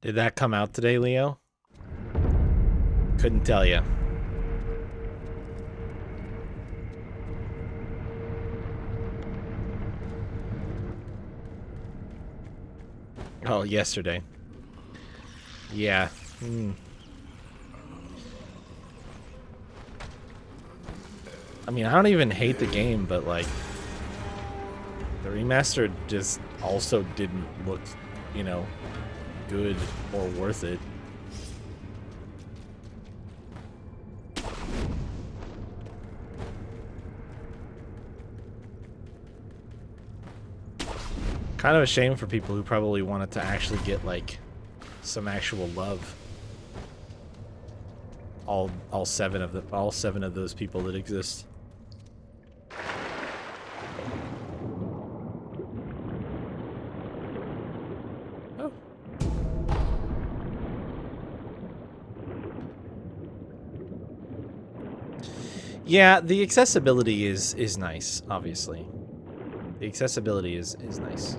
Did that come out today, Leo? Couldn't tell you. Oh, yesterday. Yeah. I mean, I don't even hate the game, but like, the remaster just also didn't look, you know, good or worth it. Kind of a shame for people who probably wanted to actually get like some actual love. All seven of those people that exist. Oh. Yeah, the accessibility is nice, obviously. The accessibility is nice.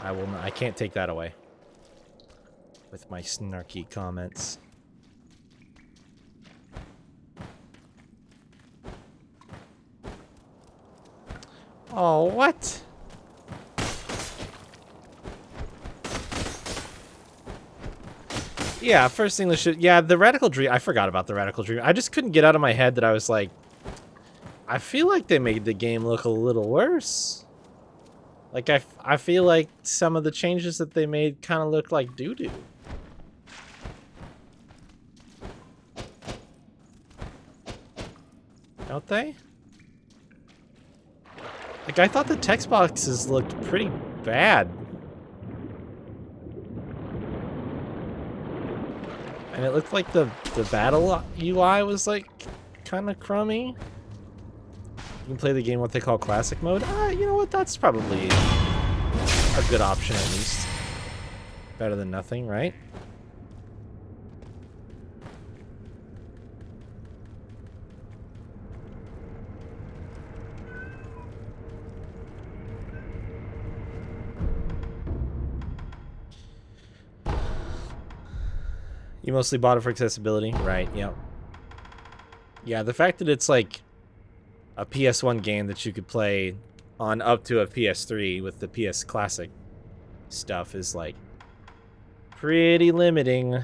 I can't take that away with my snarky comments. Oh, what? Yeah, first thing that should... Yeah, the Radical Dream... I forgot about the Radical Dream. I just couldn't get out of my head that I was like... I feel like they made the game look a little worse. Like, I feel like some of the changes that they made kind of look like doo-doo. Don't they? Like, I thought the text boxes looked pretty bad. And it looked like the battle UI was, like, kind of crummy. You can play the game what they call classic mode. You know what? That's probably a good option, at least. Better than nothing, right? You mostly bought it for accessibility? Right, yep. Yeah, the fact that it's like a PS1 game that you could play on up to a PS3 with the PS Classic stuff is like pretty limiting.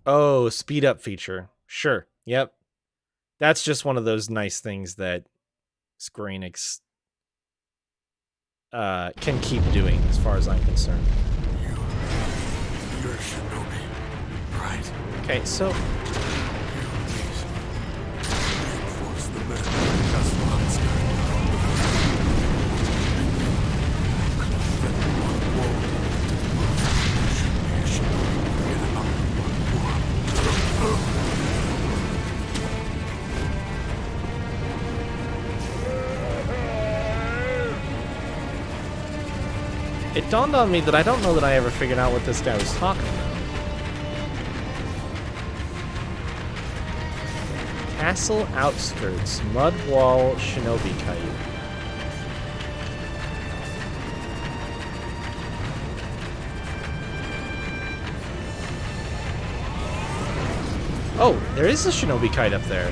Oh, speed up feature. Sure. Yep. That's just one of those nice things that Square Enix can keep doing, as far as I'm concerned. You're a shinobi, right? Okay, so... Reinforce the men. That's what I'm scared It dawned on me that I don't know that I ever figured out what this guy was talking about. Castle outskirts, mud wall, shinobi kite. Oh, there is a shinobi kite up there.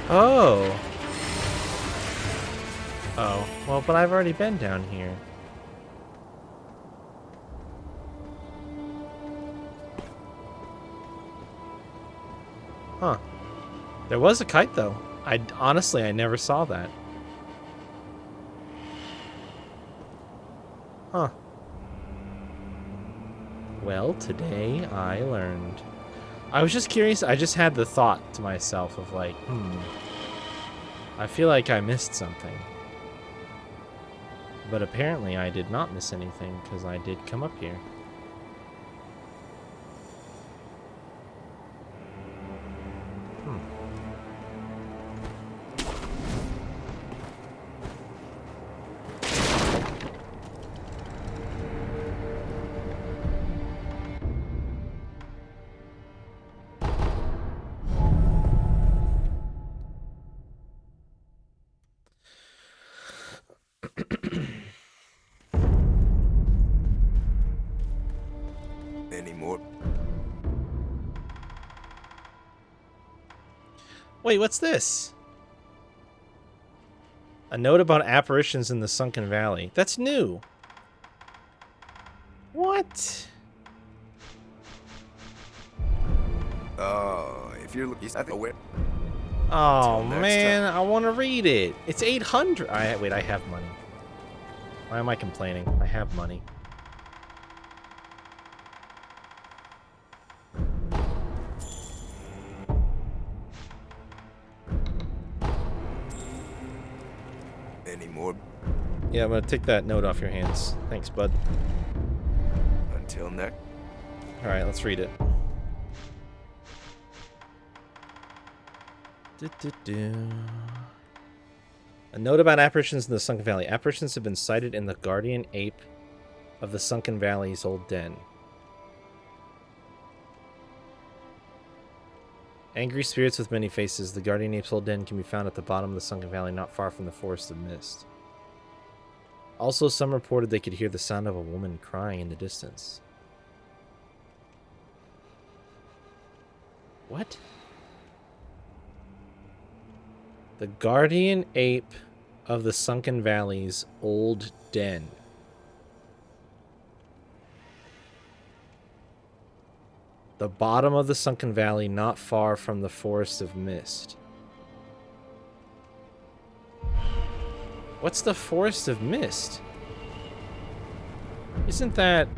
Oh. Oh, well, but I've already been down here. Huh. There was a kite, though. Honestly, I never saw that. Huh. Well, today I learned. I was just curious. I just had the thought to myself of like, I feel like I missed something. But apparently I did not miss anything, because I did come up here. Any more? Wait, what's this? A note about apparitions in the Sunken Valley. That's new. What? If you're looking, I think. Oh Until next man, I want to read it. It's 800. Wait, I have money. Why am I complaining? I have money. Any more? Yeah, I'm gonna take that note off your hands. Thanks, bud. Until next. All right, let's read it. A note about apparitions in the Sunken Valley. Apparitions have been sighted in the guardian ape of the Sunken Valley's old den. Angry spirits with many faces. The guardian ape's old den can be found at the bottom of the Sunken Valley, not far from the Forest of Mist. Also, some reported they could hear the sound of a woman crying in the distance. What? The guardian ape of the Sunken Valley's old den. The bottom of the Sunken Valley, not far from the Forest of Mist. What's the Forest of Mist? Isn't that...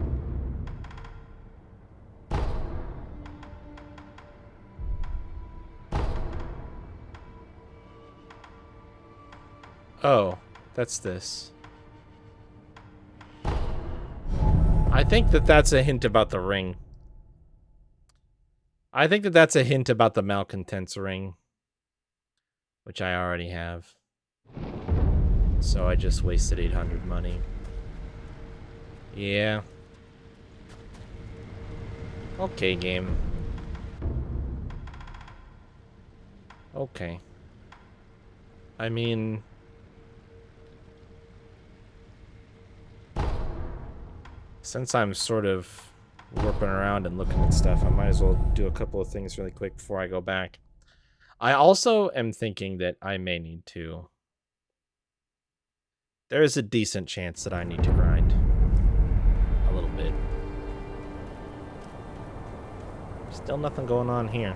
Oh, that's this. I think that that's a hint about the ring. I think that that's a hint about the Malcontent's ring. Which I already have. So I just wasted 800 money. Yeah. Okay, game. Okay. I mean... since I'm sort of warping around and looking at stuff, I might as well do a couple of things really quick before I go back. I also am thinking that I may need to... there is a decent chance that I need to grind. A little bit. Still nothing going on here.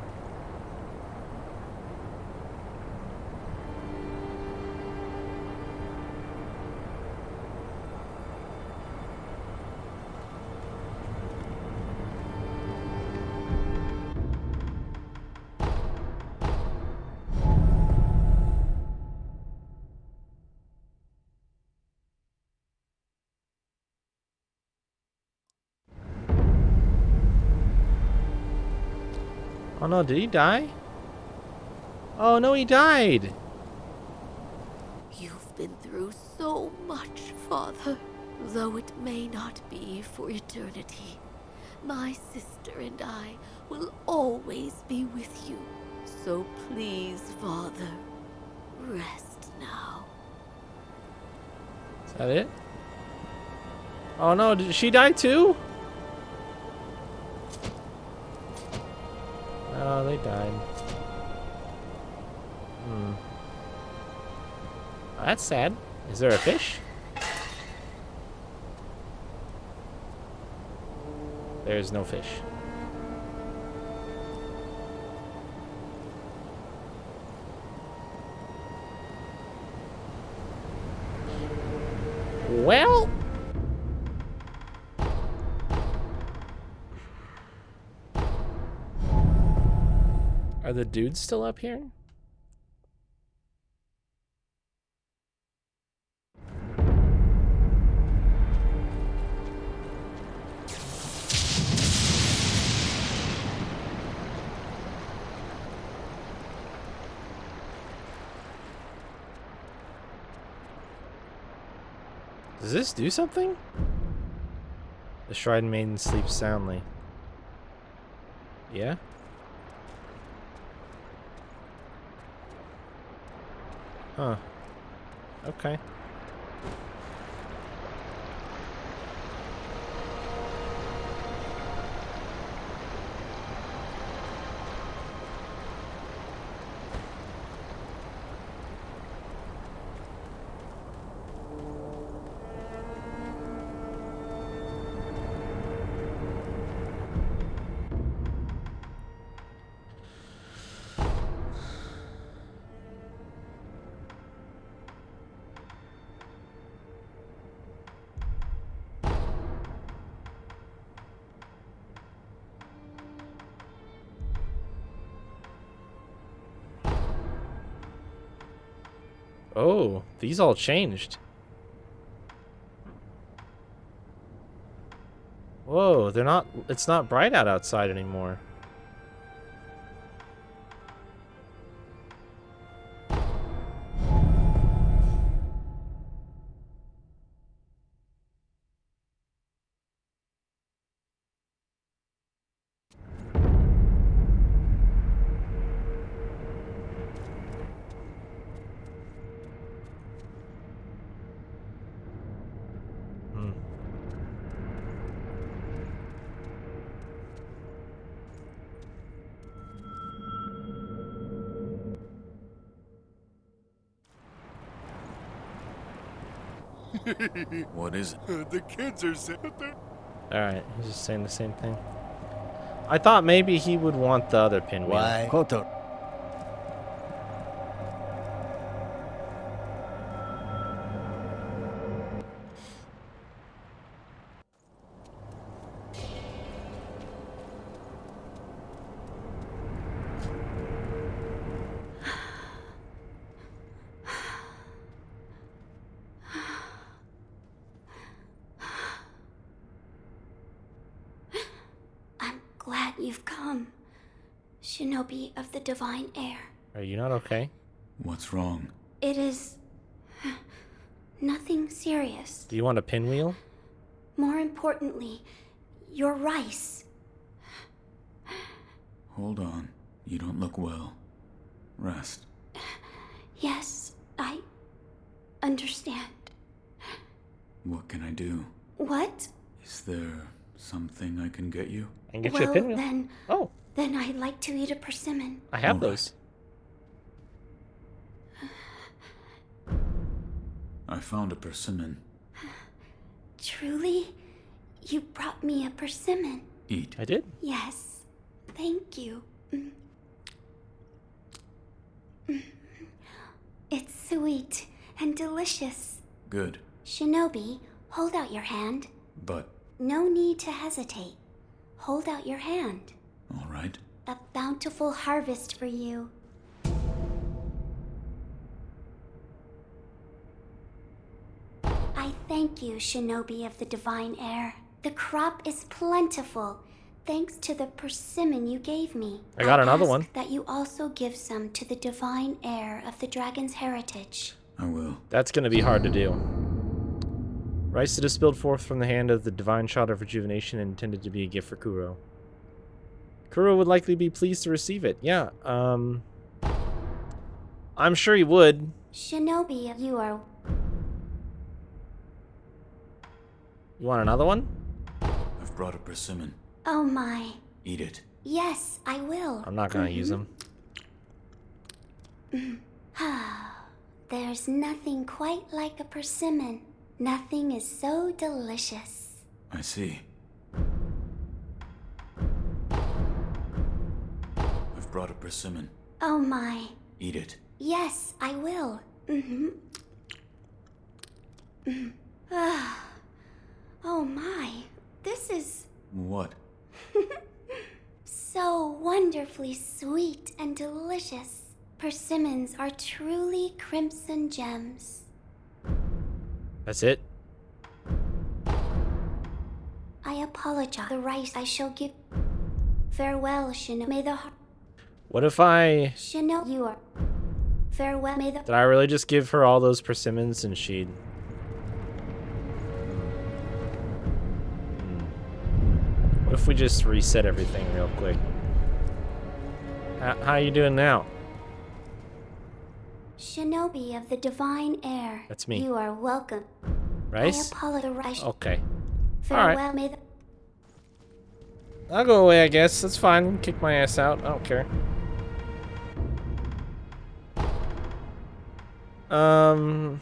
Oh no, did he die? Oh no, he died! You've been through so much, Father. Though it may not be for eternity, my sister and I will always be with you. So please, Father, rest now. Is that it? Oh no, did she die too? Oh, they died. Hmm. Oh, that's sad. Is there a fish? There's no fish. Well... are the dudes still up here? Does this do something? The Shrine Maiden sleeps soundly. Yeah? Huh. Okay. Oh, these all changed. Whoa, they're not, it's not bright out outside anymore. Hmm. What is it? The kids are saying Alright, he's just saying the same thing. I thought maybe he would want the other pinwheel. Why? Koto. I'm glad you've come, Shinobi of the Divine Air. Are you not okay? What's wrong? It is nothing serious. Do you want a pinwheel? More importantly, your rice. Hold on. You don't look well. Rest. Yes, I understand. What can I do? What? Is there something I can get you? I can get you a Well, pinwheel. Oh, then I'd like to eat a persimmon. I have Alright. those. I found a persimmon. Truly? You brought me a persimmon. Eat. I did. Yes. Thank you. It's sweet and delicious. Good. Shinobi, hold out your hand. But, No need to hesitate. Hold out your hand. all right. A bountiful harvest for you. I thank you, Shinobi of the Divine Air. The crop is plentiful, thanks to the persimmon you gave me. I got another ask one. that you also give some to the Divine Heir of the Dragon's heritage. I will. That's going to be hard to do. Rice that is spilled forth from the hand of the divine shot of rejuvenation and intended to be a gift for Kuro. Kuro would likely be pleased to receive it. Yeah, I'm sure he would. Shinobi, you are... You want another one? I've brought a persimmon. Oh my. Eat it. Yes, I will. I'm not going to use them. There's nothing quite like a persimmon. Nothing is so delicious. I see. I've brought a persimmon. Oh my. Eat it. Yes, I will. Oh my. This is What? so wonderfully sweet and delicious. Persimmons are truly crimson gems. That's it? I apologize. The rice I shall give. Farewell, Shino. May the What if I... Shino, you are. Farewell, may the. Did I really just give her all those persimmons and she'd... What if we just reset everything real quick? How you doing now? Shinobi of the Divine Air. That's me. You are welcome. Rice? I apologize. Okay. Farewell, Alright. may the I'll go away, I guess. That's fine. Kick my ass out. I don't care. Well,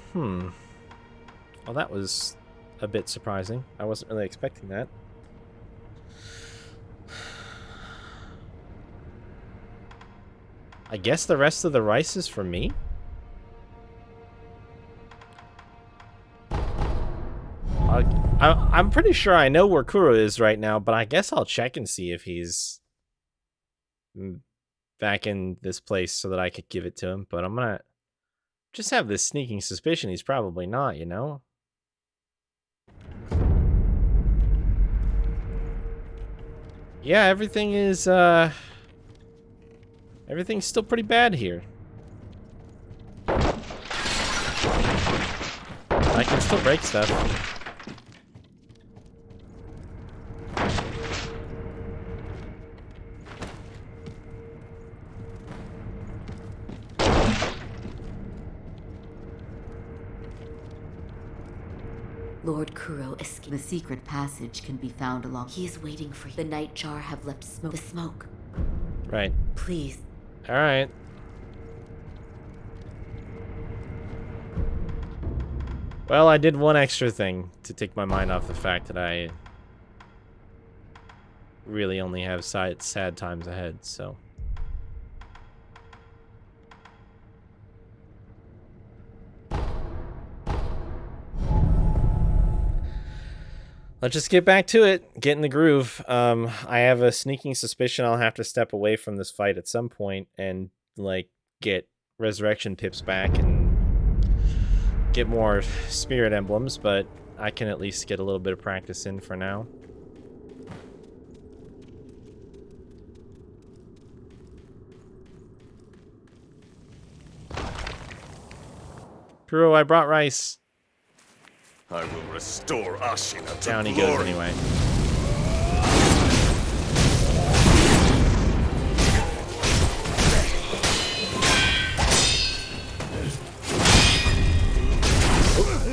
that was a bit surprising. I wasn't really expecting that. I guess the rest of the rice is for me? I'm pretty sure I know where Kuro is right now, but I guess I'll check and see if he's back in this place so that I could give it to him. But I'm gonna just have this sneaking suspicion he's probably not, you know? Yeah, everything is, everything's still pretty bad here. I can still break stuff. Lord Kuro escaped. The secret passage can be found along. He is waiting for you. The Nightjar have left the smoke. Right. Please. Alright. Well, I did one extra thing to take my mind off the fact that I really only have sad times ahead, so. Let's just get back to it. Get in the groove. I have a sneaking suspicion I'll have to step away from this fight at some point and, like, get resurrection pips back and get more spirit emblems, but I can at least get a little bit of practice in for now. Kuro, I brought rice. I will restore Ashina to Down he glory. goes anyway.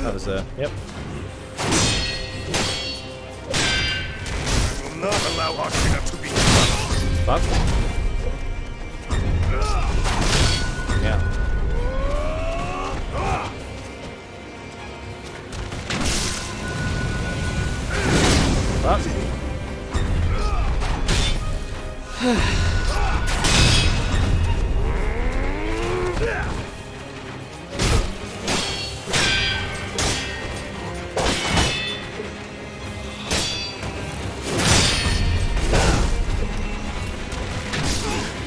That was yep. I will not allow Ashina to be crushed. Fuck. Yeah. Fuck.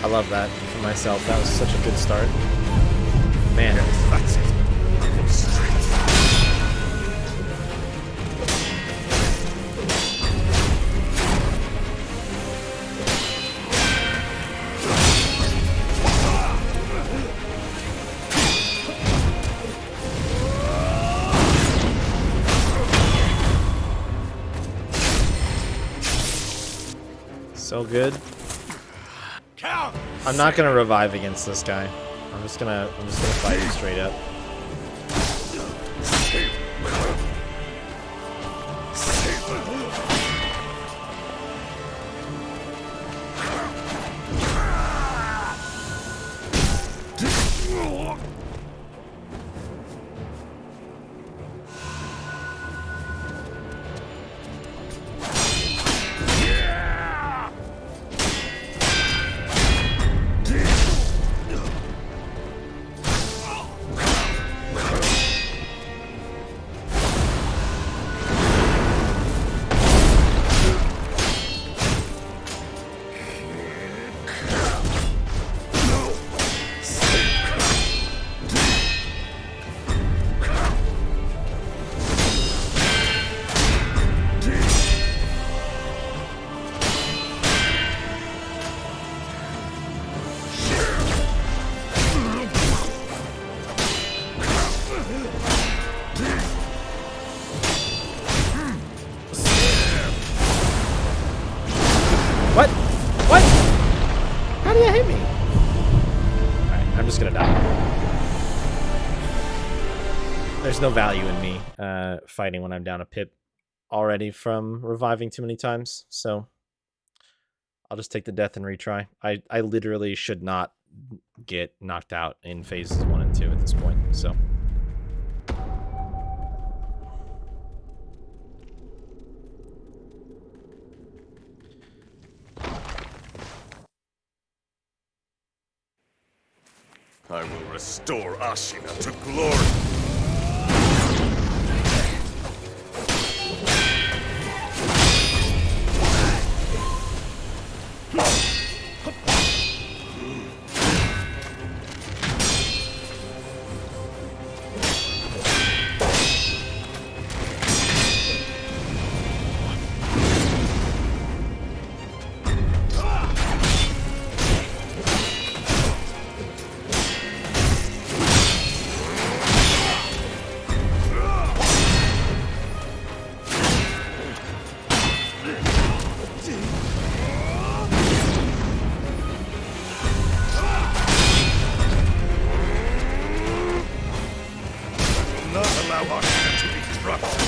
I love that for myself. That was such a good start. Man. That's it. Strength. So good. Count. I'm not gonna revive against this guy. I'm just gonna fight him straight up. there's no value in me fighting when I'm down a pip already from reviving too many times. So I'll just take the death and retry. I literally should not get knocked out in phases 1 and 2 at this point. So. I will restore Ashina to glory. Not allow Ashina to be crushed.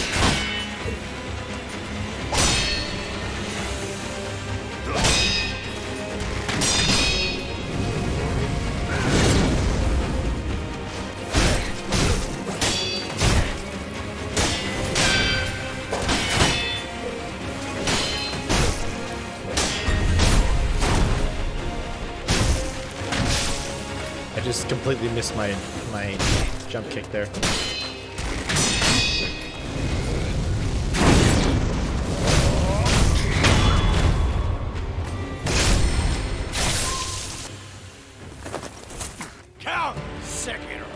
I just completely missed my jump kick there. Count Sekiro.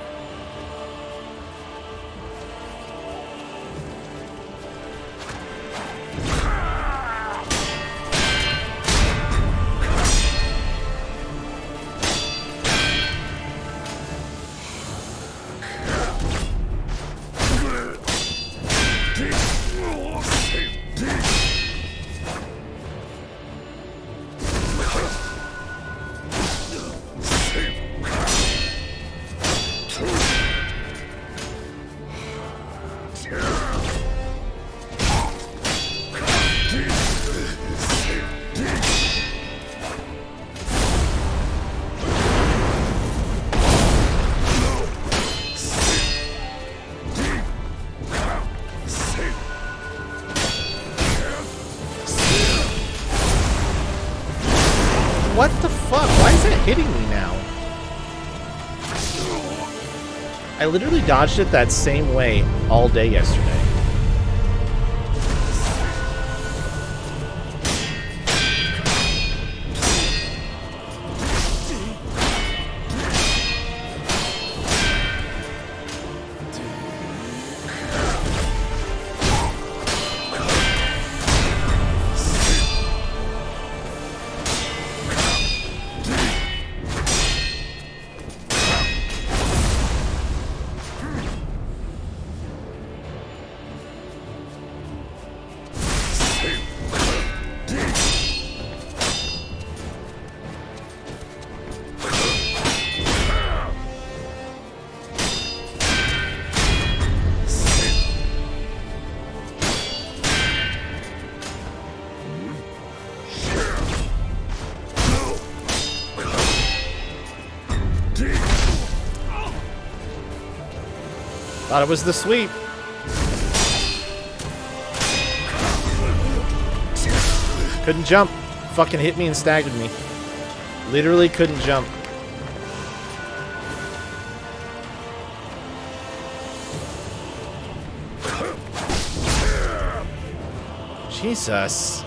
What the fuck? Why is it hitting me now? I literally dodged it that same way all day yesterday. Thought it was the sweep. Couldn't jump. Fucking hit me and staggered me. Literally couldn't jump. Jesus.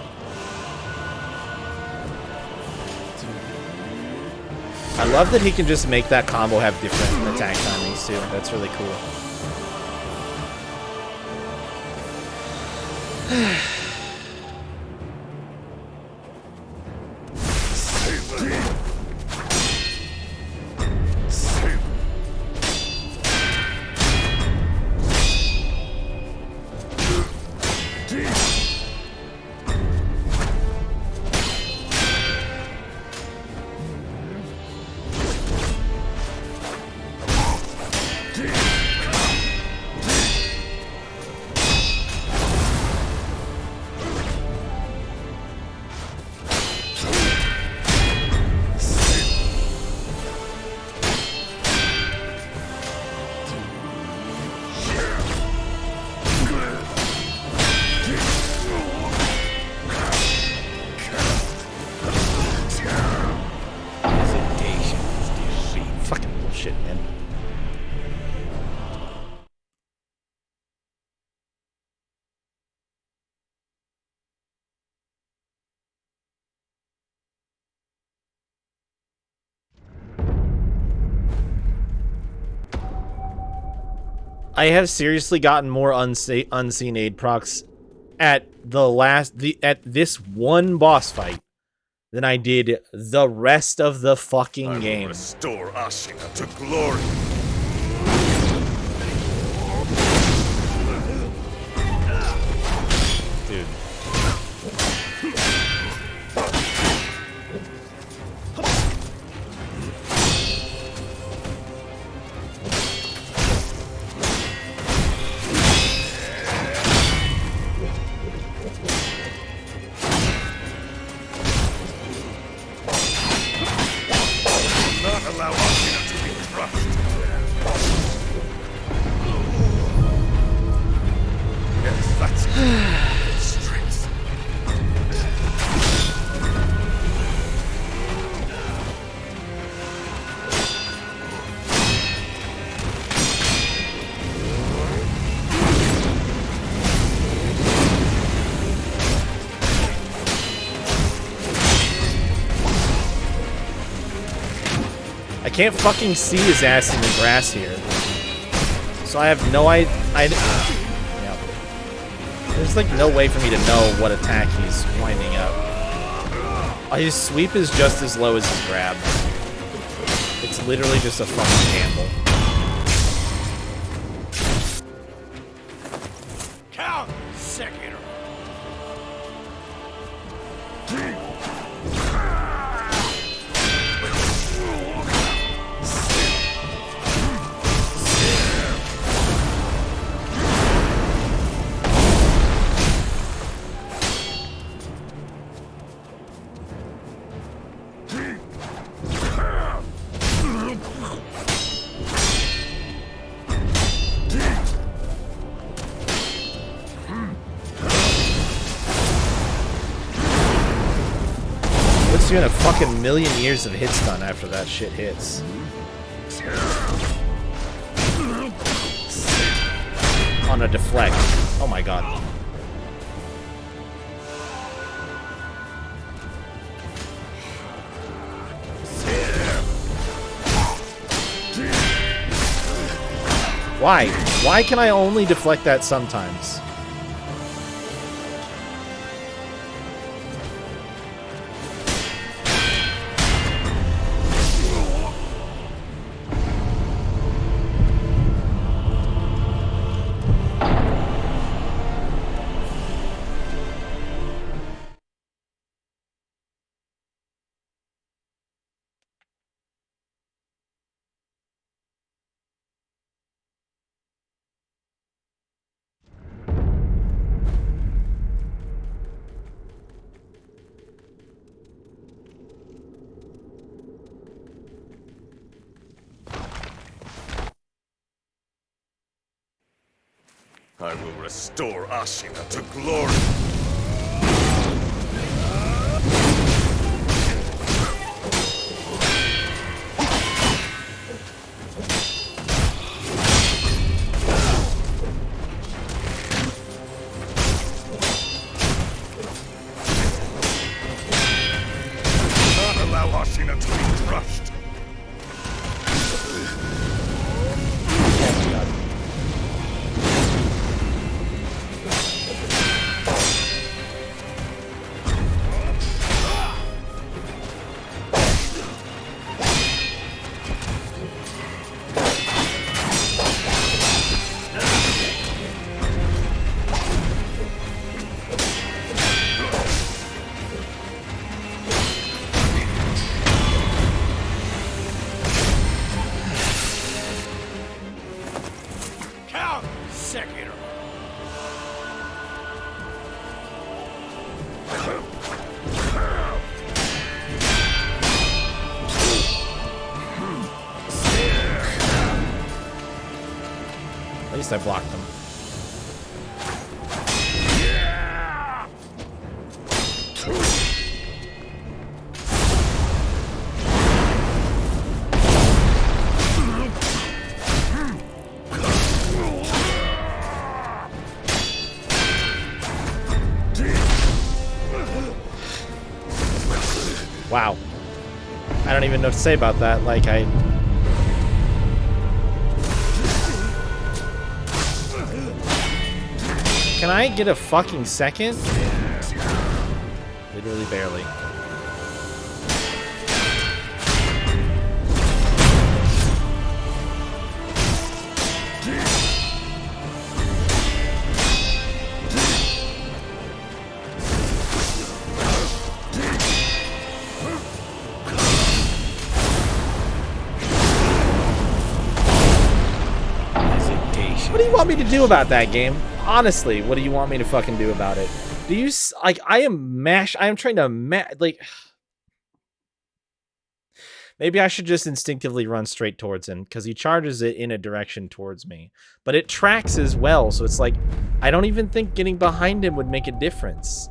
I love that he can just make that combo have different attack timings too. That's really cool. I have seriously gotten more unseen aid procs at at this one boss fight than I did the rest of the fucking I game. will restore Ashina to glory. Dude. Not allow Ashina to be crushed. Yes, that's strength. I can't fucking see his ass in the grass here. So I have no idea. Yeah. There's like no way for me to know what attack he's winding up. His sweep is just as low as his grab. It's literally just a fucking gamble. Count Sekiro. What's doing a fucking million years of hit stun after that shit hits? On a deflect. Oh my god. Why? Why can I only deflect that sometimes? I will restore Ashina to glory. Not allow Ashina to be crushed. Count Sekiro. At least I blocked them. Wow. I don't even know what to say about that. Like, Can I get a fucking second? Literally barely. What do you want me to do about that game? Honestly, what do you want me to fucking do about it? Do you like? I am trying to like. Maybe I should just instinctively run straight towards him because he charges it in a direction towards me, but it tracks as well. So it's like I don't even think getting behind him would make a difference.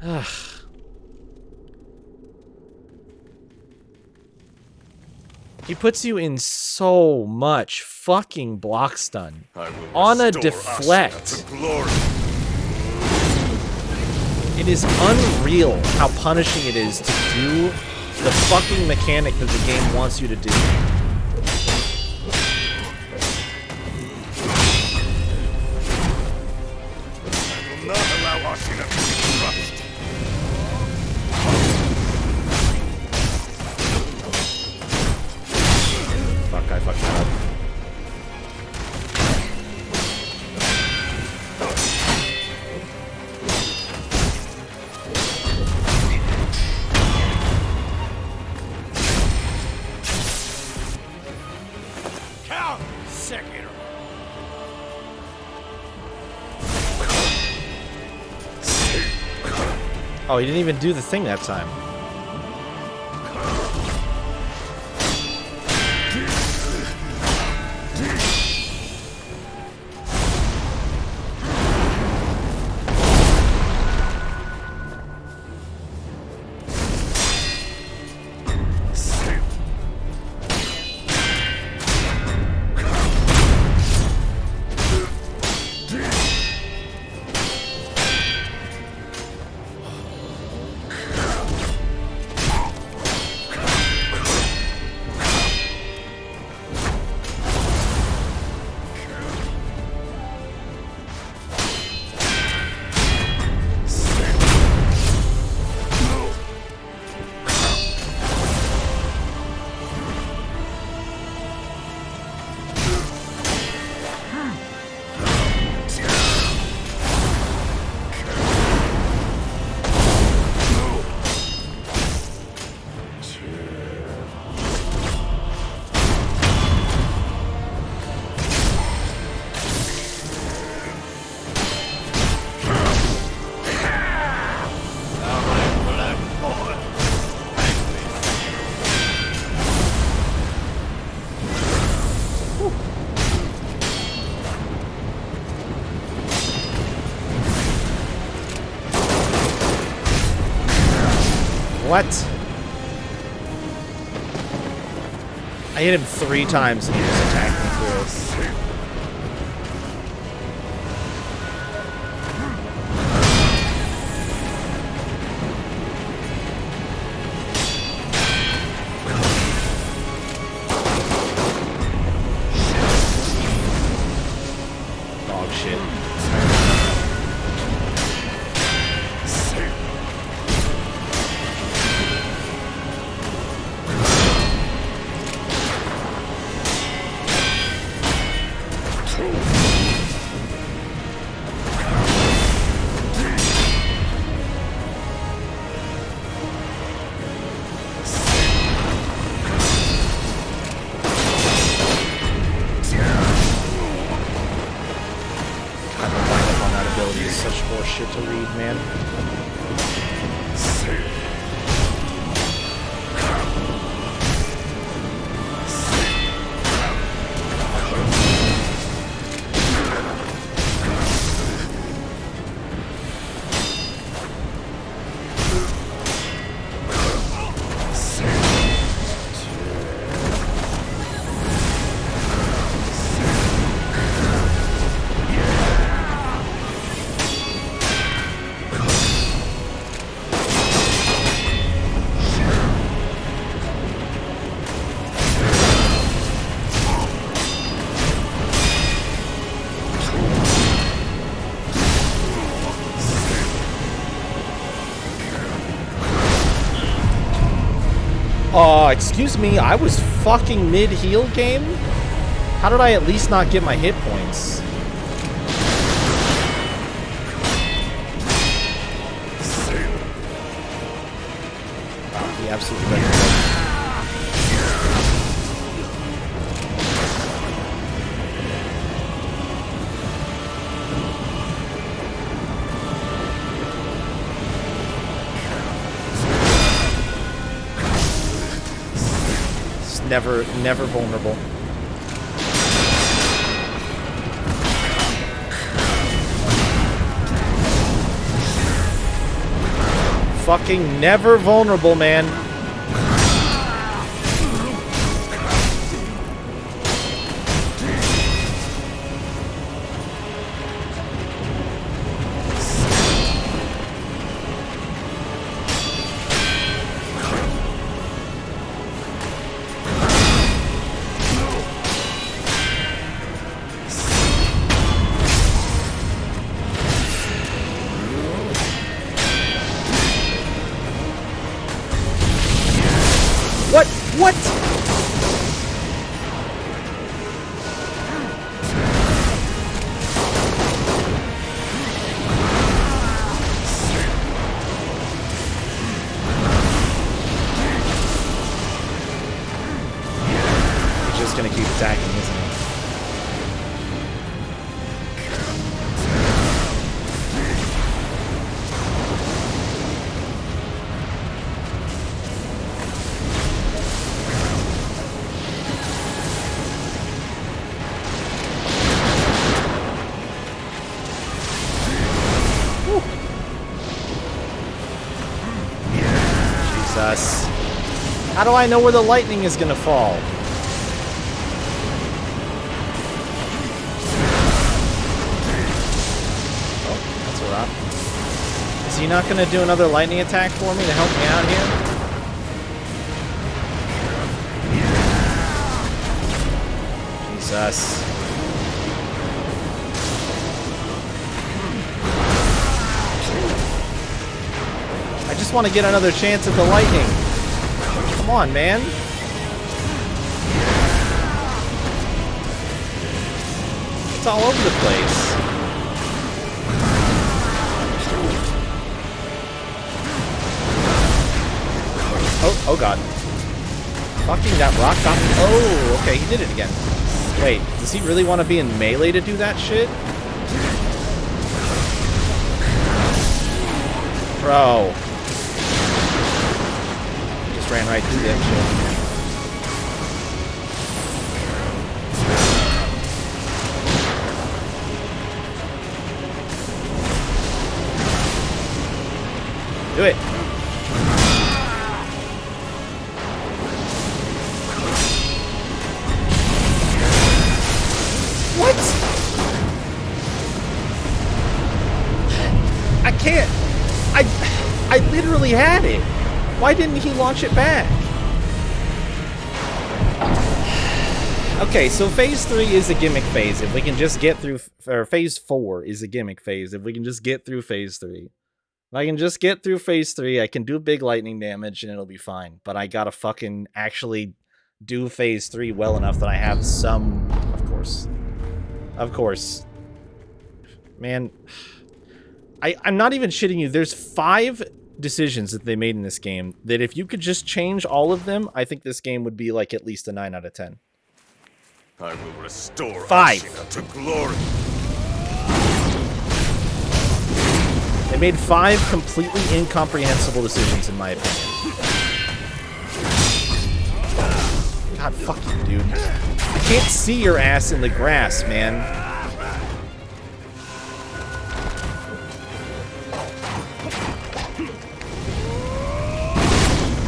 Ugh. He puts you in so much fucking block stun on a deflect. It is unreal how punishing it is to do the fucking mechanic that the game wants you to do. I will not allow Ashina to be crushed. Fuck, I fucked that up. Count Sekiro. Oh, he didn't even do the thing that time. What? I hit him 3 times and he just attacked me through it. Dog shit. Such more shit to read, man. Excuse me, I was fucking mid-heal game? How did I at least not get my hit points? Wow, he absolutely better. Never vulnerable. Fucking never vulnerable, man. What? He's just gonna keep attacking, isn't he? Jesus. How do I know where the lightning is gonna fall? Oh, that's a rock. Is he not gonna do another lightning attack for me to help me out here? Jesus. I just want to get another chance at the lightning. Come on, man. It's all over the place. Oh god. Fucking that rock got me. Oh, okay, he did it again. Wait, does he really want to be in melee to do that shit? Bro. Just ran right through that shit. Do it. What? I can't. I literally had it. Why didn't he launch it back? Okay, so phase 3 is a gimmick phase. If we can just get through, or phase 4 is a gimmick phase. If we can just get through phase 3. If I can just get through phase 3, I can do big lightning damage and it'll be fine. But I gotta fucking actually do phase 3 well enough that I have some, of course. Of course. Man, I'm not even shitting you. There's 5 decisions that they made in this game that if you could just change all of them, I think this game would be like at least a 9 out of 10. I will restore 5. Ashina to glory. They made 5 completely incomprehensible decisions, in my opinion. God, fuck you, dude. I can't see your ass in the grass, man.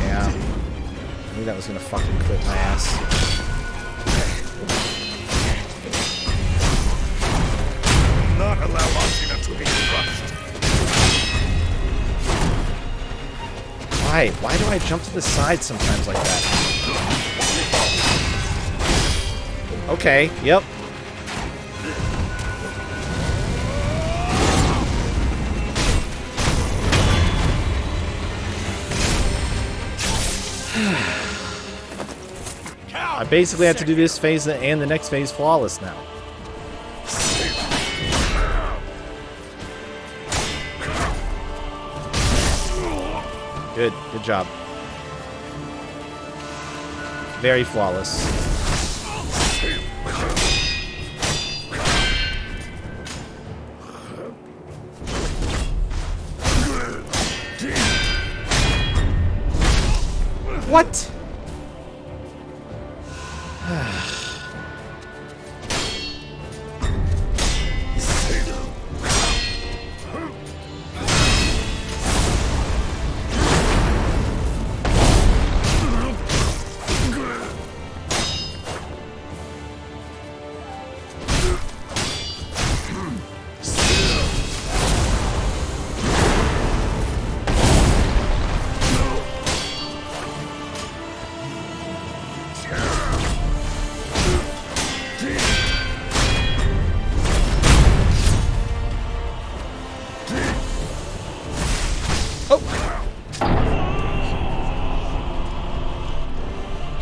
Yeah. I knew that was gonna fucking clip my ass. Not allow Ashina to be crushed. Why? Why do I jump to the side sometimes like that? Okay, yep. I basically have to do this phase and the next phase flawless now. Good job. Very flawless. What?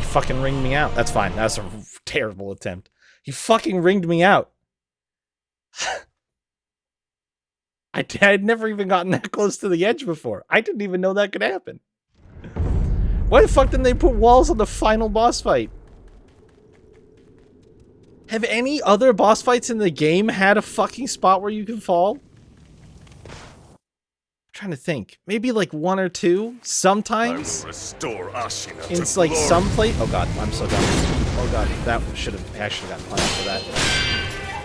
Fucking ringed me out. That's fine. That's a terrible attempt. He fucking ringed me out. I had never even gotten that close to the edge before. I didn't even know that could happen. Why the fuck didn't they put walls on the final boss fight? Have any other boss fights in the game had a fucking spot where you can fall? Trying to think, maybe like one or two sometimes. It's like some place. Oh god, I'm so dumb. Oh god, that should have actually got punished for that.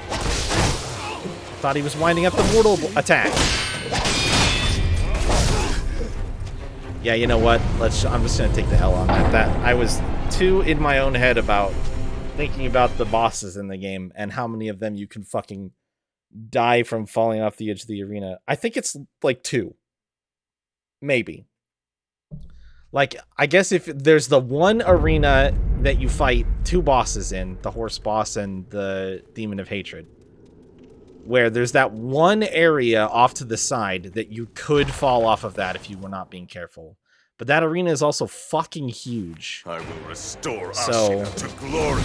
I thought he was winding up the mortal attack. Yeah, you know what? I'm just gonna take the L on that. That I was too in my own head about thinking about the bosses in the game and how many of them you can fucking die from falling off the edge of the arena. I think it's like 2. Maybe. Like, I guess if there's the one arena that you fight 2 bosses in, the horse boss and the demon of hatred, where there's that one area off to the side that you could fall off of that if you were not being careful. But that arena is also fucking huge. I will restore Ashina to glory.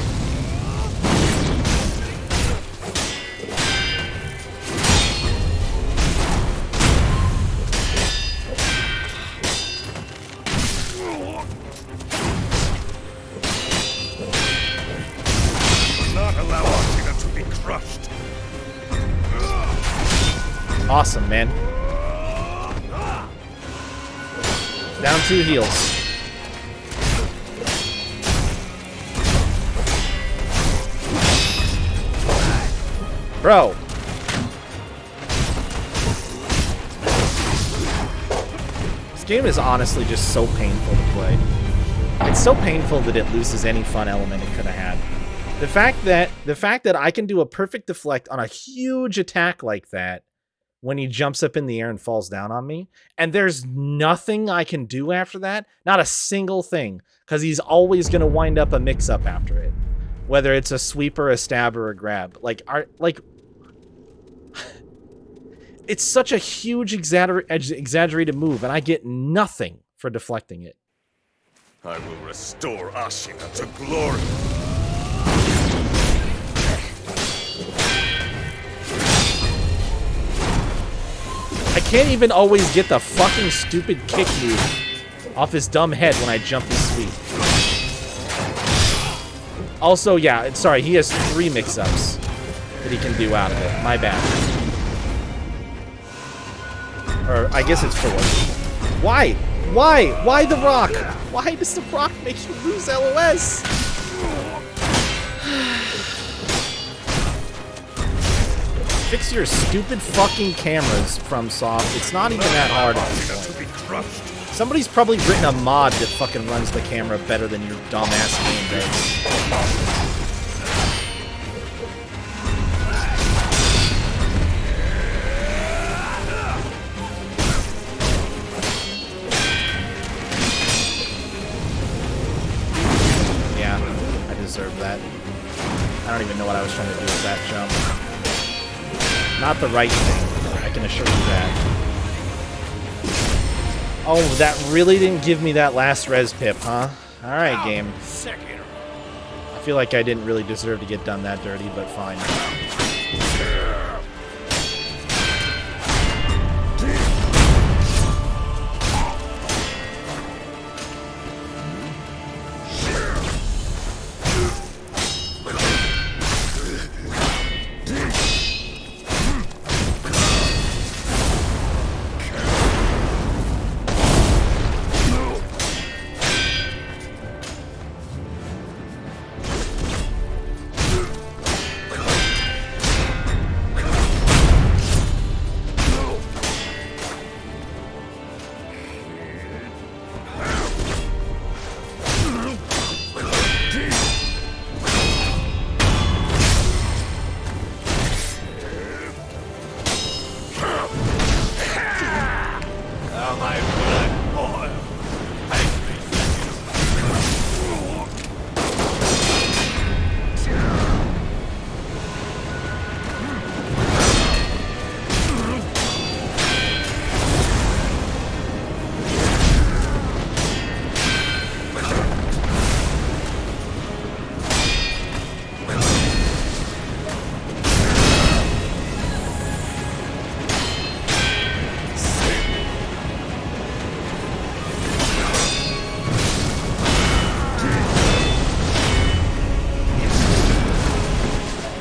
Awesome, man. Down 2 heals. Bro. This game is honestly just so painful to play. It's so painful that it loses any fun element it could have had. The fact that I can do a perfect deflect on a huge attack like that when he jumps up in the air and falls down on me, and there's nothing I can do after that, not a single thing, because he's always going to wind up a mix-up after it, whether it's a sweep or a stab or a grab. It's such a huge exaggerated move, and I get nothing for deflecting it. I will restore Ashina to glory. I can't even always get the fucking stupid kick move off his dumb head when I jump his sweep. Also, yeah, sorry, he has 3 mix-ups that he can do out of it. My bad. Or, I guess it's 4. Why? Why? Why the rock? Why does the rock make you lose LOS? Fix your stupid fucking cameras, FromSoft. It's not even that hard at this point. Somebody's probably written a mod that fucking runs the camera better than your dumbass game does. Yeah, I deserve that. I don't even know what I was trying to do with that jump. Not the right thing, I can assure you that. Oh, that really didn't give me that last res pip, huh? Alright, game. Sekiro. feel like I didn't really deserve to get done that dirty, but fine.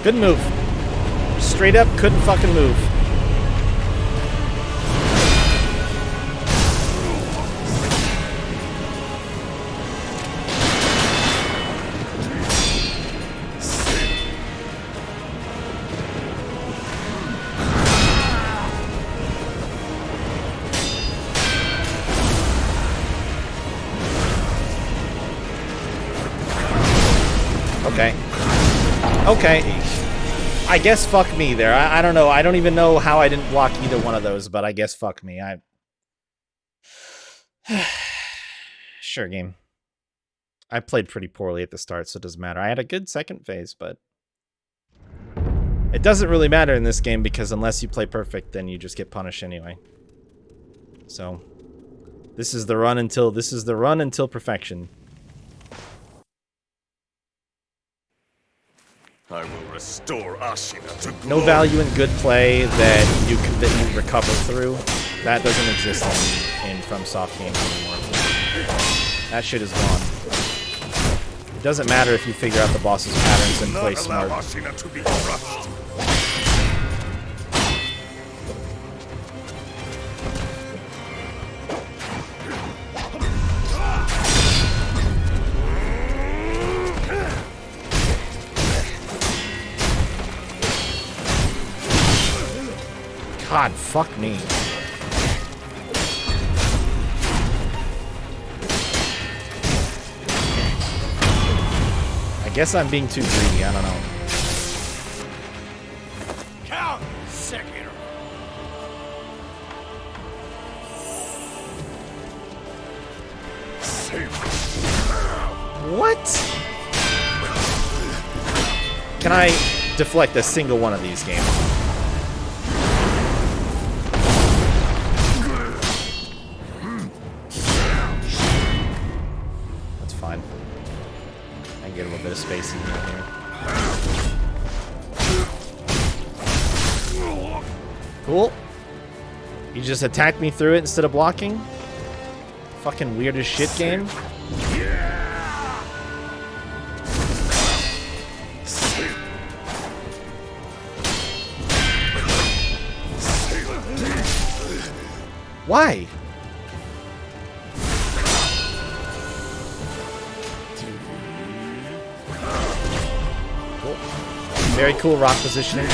Couldn't move. Straight up couldn't fucking move. Okay. Okay. I guess fuck me there. I don't know. I don't even know how I didn't block either one of those, but I guess fuck me. Sure, game. I played pretty poorly at the start, so it doesn't matter. I had a good second phase, but it doesn't really matter in this game because unless you play perfect, then you just get punished anyway. So this is the run until perfection. I will restore Ashina to glory. No value in good play that you recover through. That doesn't exist in FromSoft games anymore. That shit is gone. It doesn't matter if you figure out the boss's patterns and play smart. Not allow Ashina to be crushed. God, fuck me. I guess I'm being too greedy, I don't know. Count Sekiro. What? Can I deflect a single one of these games? Get a little bit of space in here. Cool. You just attacked me through it instead of blocking? Fucking weird as shit game. Why? Very cool rock positioning.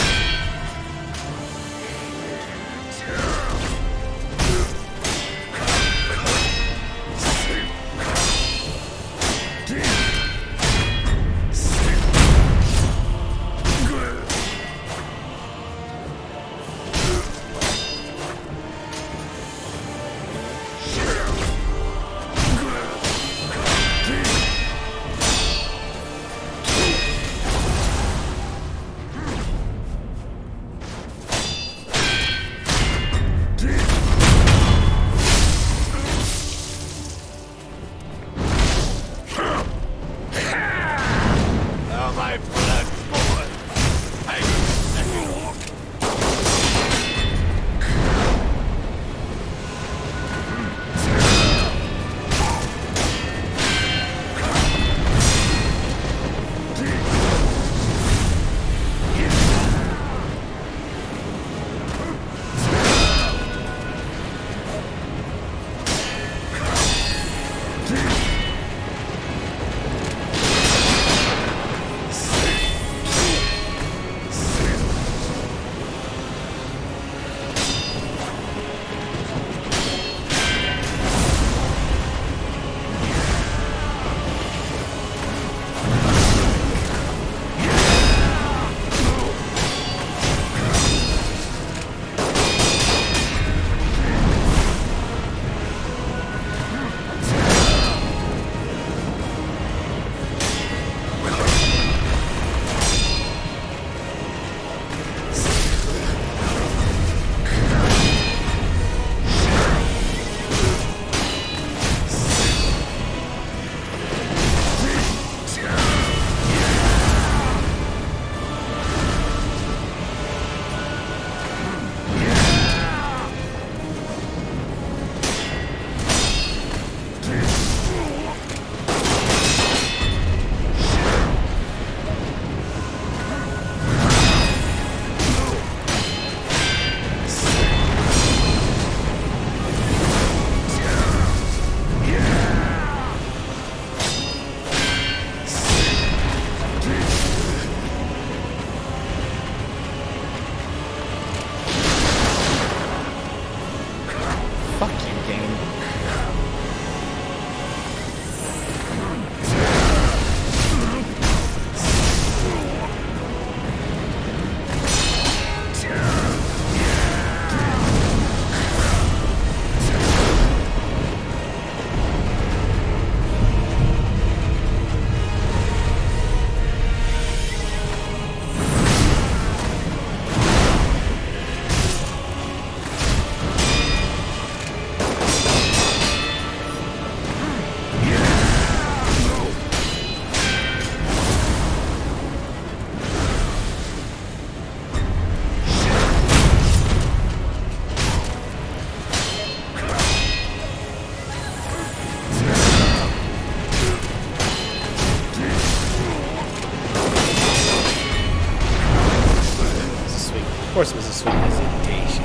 this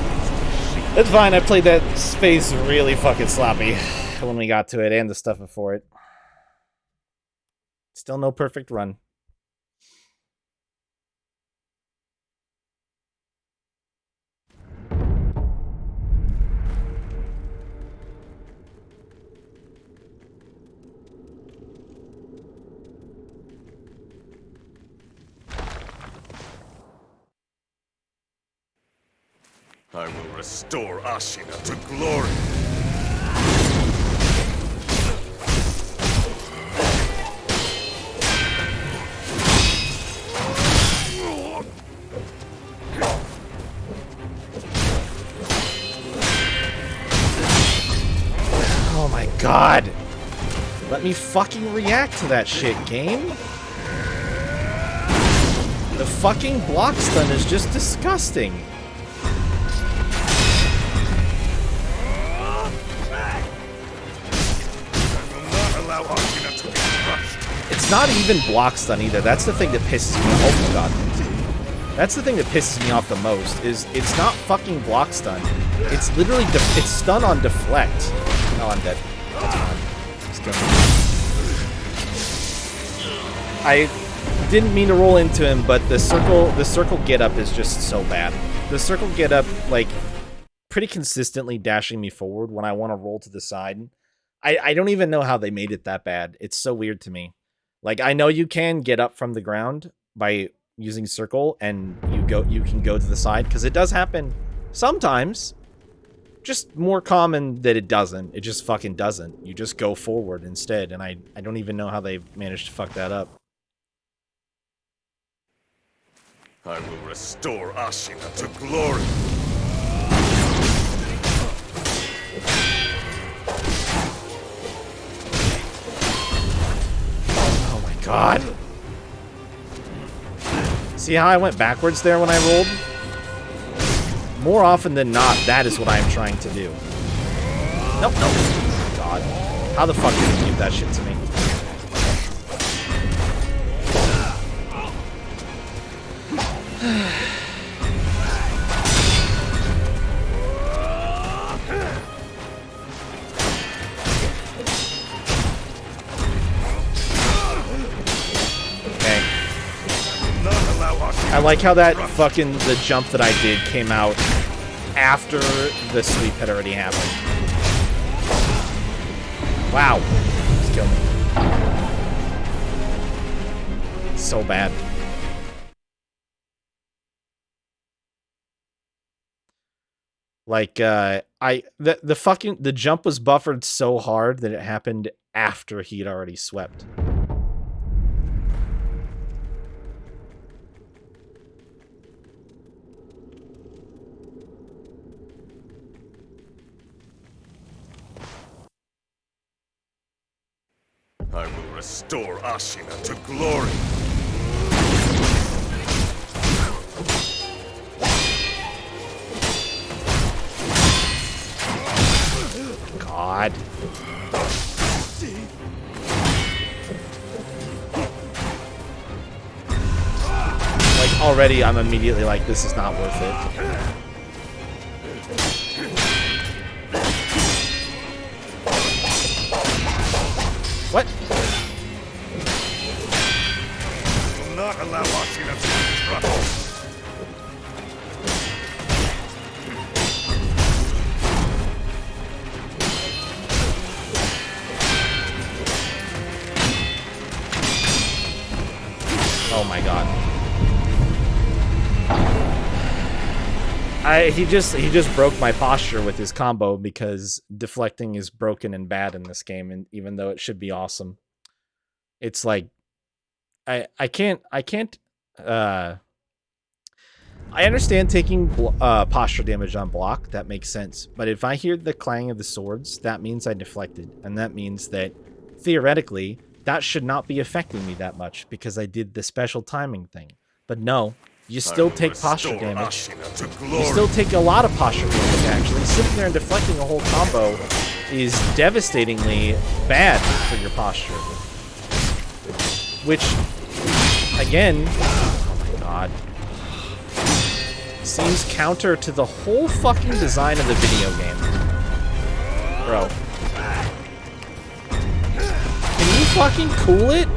week. It's fine, I played that phase really fucking sloppy when we got to it, and the stuff before it. Still no perfect run. I will restore Ashina to glory. Oh my god! Let me fucking react to that shit, game! The fucking block stun is just disgusting! It's not even block stun either. That's the thing that pisses me off. Oh my god. That's the thing that pisses me off the most, is it's not fucking block stun. It's literally, it's stun on deflect. Oh, I'm dead. That's fine. Just go. I didn't mean to roll into him, but the circle get up is just so bad. The circle get up, like, pretty consistently dashing me forward when I want to roll to the side. I don't even know how they made it that bad. It's so weird to me. Like, I know you can get up from the ground by using circle, and you can go to the side, because it does happen sometimes. Just more common that it doesn't. It just fucking doesn't. You just go forward instead, and I don't even know how they managed to fuck that up. I will restore Ashina to glory. God. See how I went backwards there when I rolled? More often than not, that is what I am trying to do. Nope, nope. God. How the fuck did he give that shit to me? I like how that the jump that I did came out after the sweep had already happened. Wow. Just killed me. So bad. Like, the jump was buffered so hard that it happened after he'd already swept. I will restore Ashina to glory. God. Like, already I'm immediately like, this is not worth it. What? I will not allow Ashina to be trusted. Oh my god. He just broke my posture with his combo, because deflecting is broken and bad in this game, and even though it should be awesome. It's like I understand taking posture damage on block, that makes sense, but if I hear the clang of the swords, that means I deflected, and that means that theoretically that should not be affecting me that much because I did the special timing thing. But no, you still take posture damage. You still take a lot of posture damage, actually. Sitting there and deflecting a whole combo is devastatingly bad for your posture. Which, again, oh my god. seems counter to the whole fucking design of the video game. Bro. Can you fucking cool it?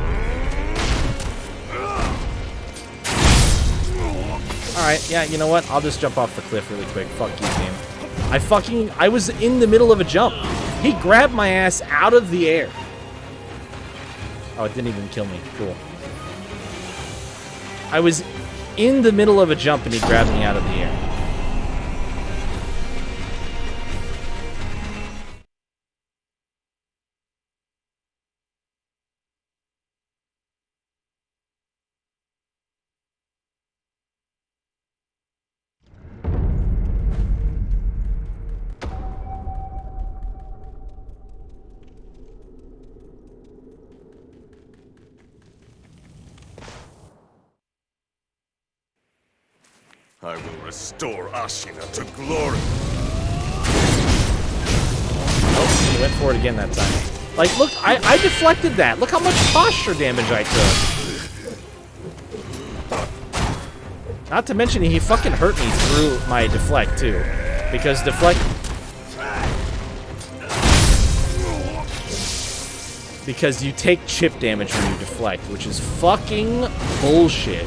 Alright, yeah, you know what? I'll just jump off the cliff really quick. Fuck you, game. I was in the middle of a jump. He grabbed my ass out of the air. Oh, it didn't even kill me. Cool. I was in the middle of a jump and he grabbed me out of the air. I will restore Ashina to glory. Oh, he went for it again that time. Like, look, I deflected that. Look how much posture damage I took. Not to mention, he fucking hurt me through my deflect, too. Because deflect... Because you take chip damage when you deflect, which is fucking bullshit.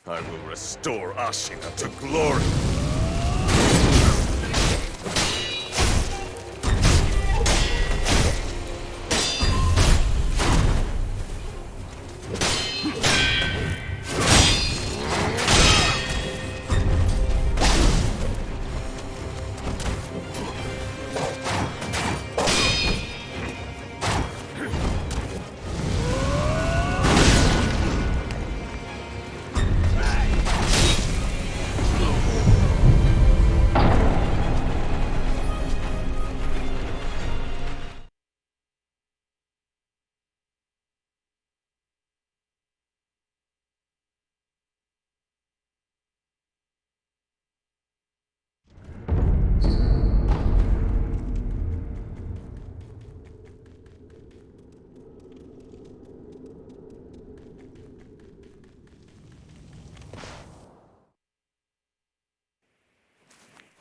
I will restore Ashina to glory.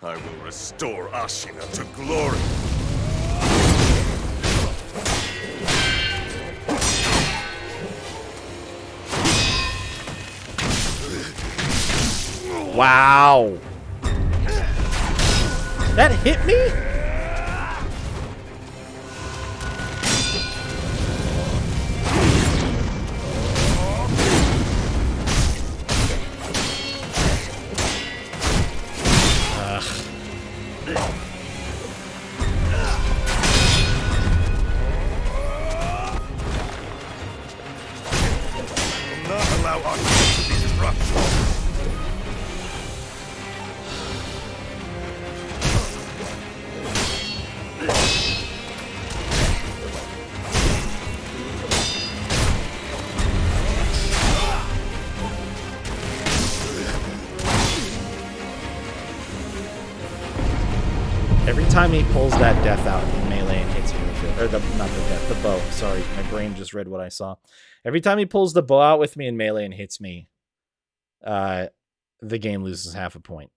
I will restore Ashina to glory. Wow. That hit me? Not allow Ashina to be disrupted. Every time he pulls that death out in melee and hits me with it, or not the death, the bow. Sorry, my brain just read what I saw. Every time he pulls the bow out with me in melee and hits me, the game loses half a point.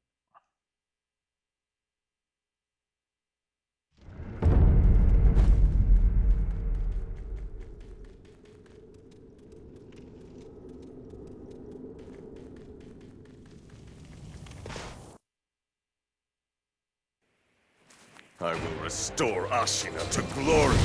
I will restore Ashina to glory.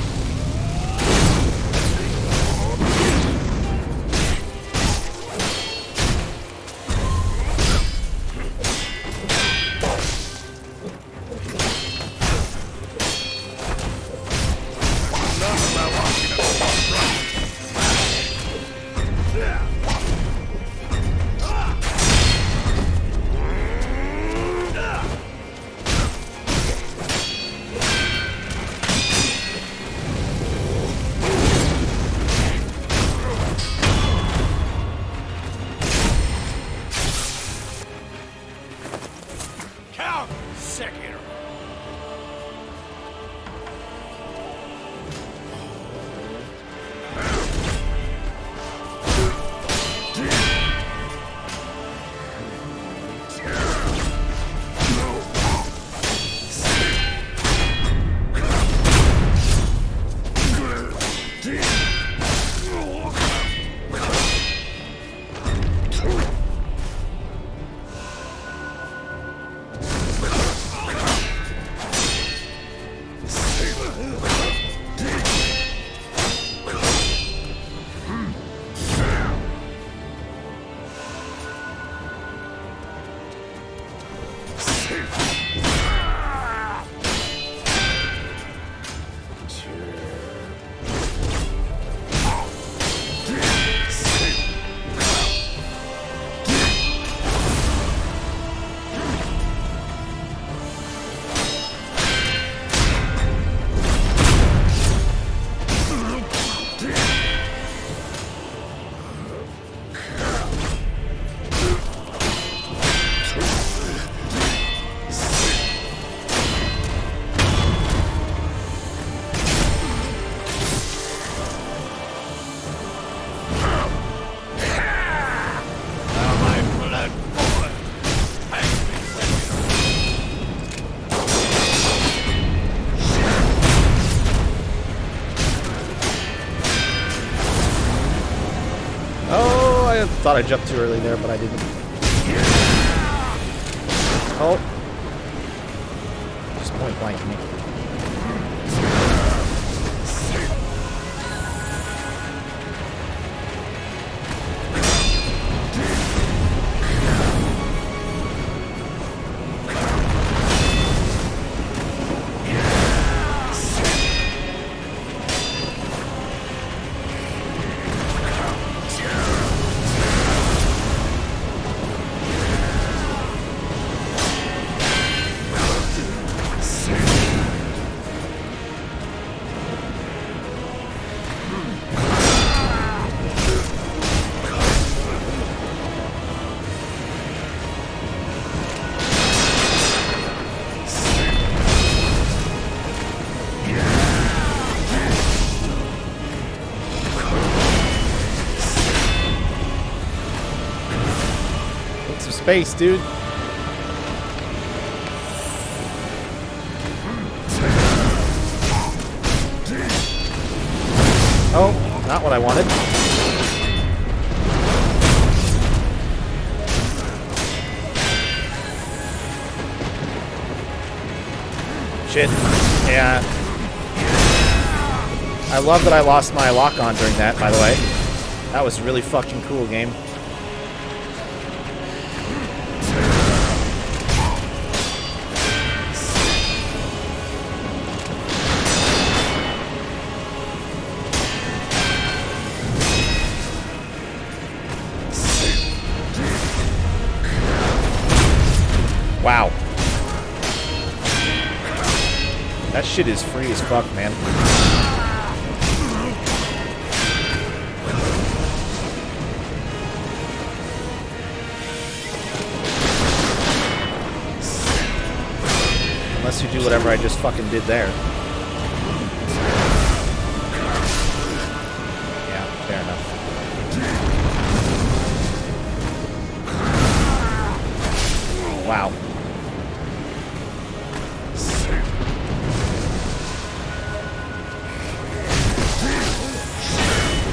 Not allow Ashina to be disrupted. Sekiro. I thought I jumped too early there, but I didn't. Oh. Just point blank me. Space, dude. Oh, not what I wanted. Shit. Yeah. I love that I lost my lock-on during that, by the way. That was really fucking cool, game. Wow. That shit is free as fuck, man. Unless you do whatever I just fucking did there. Yeah, fair enough. Wow.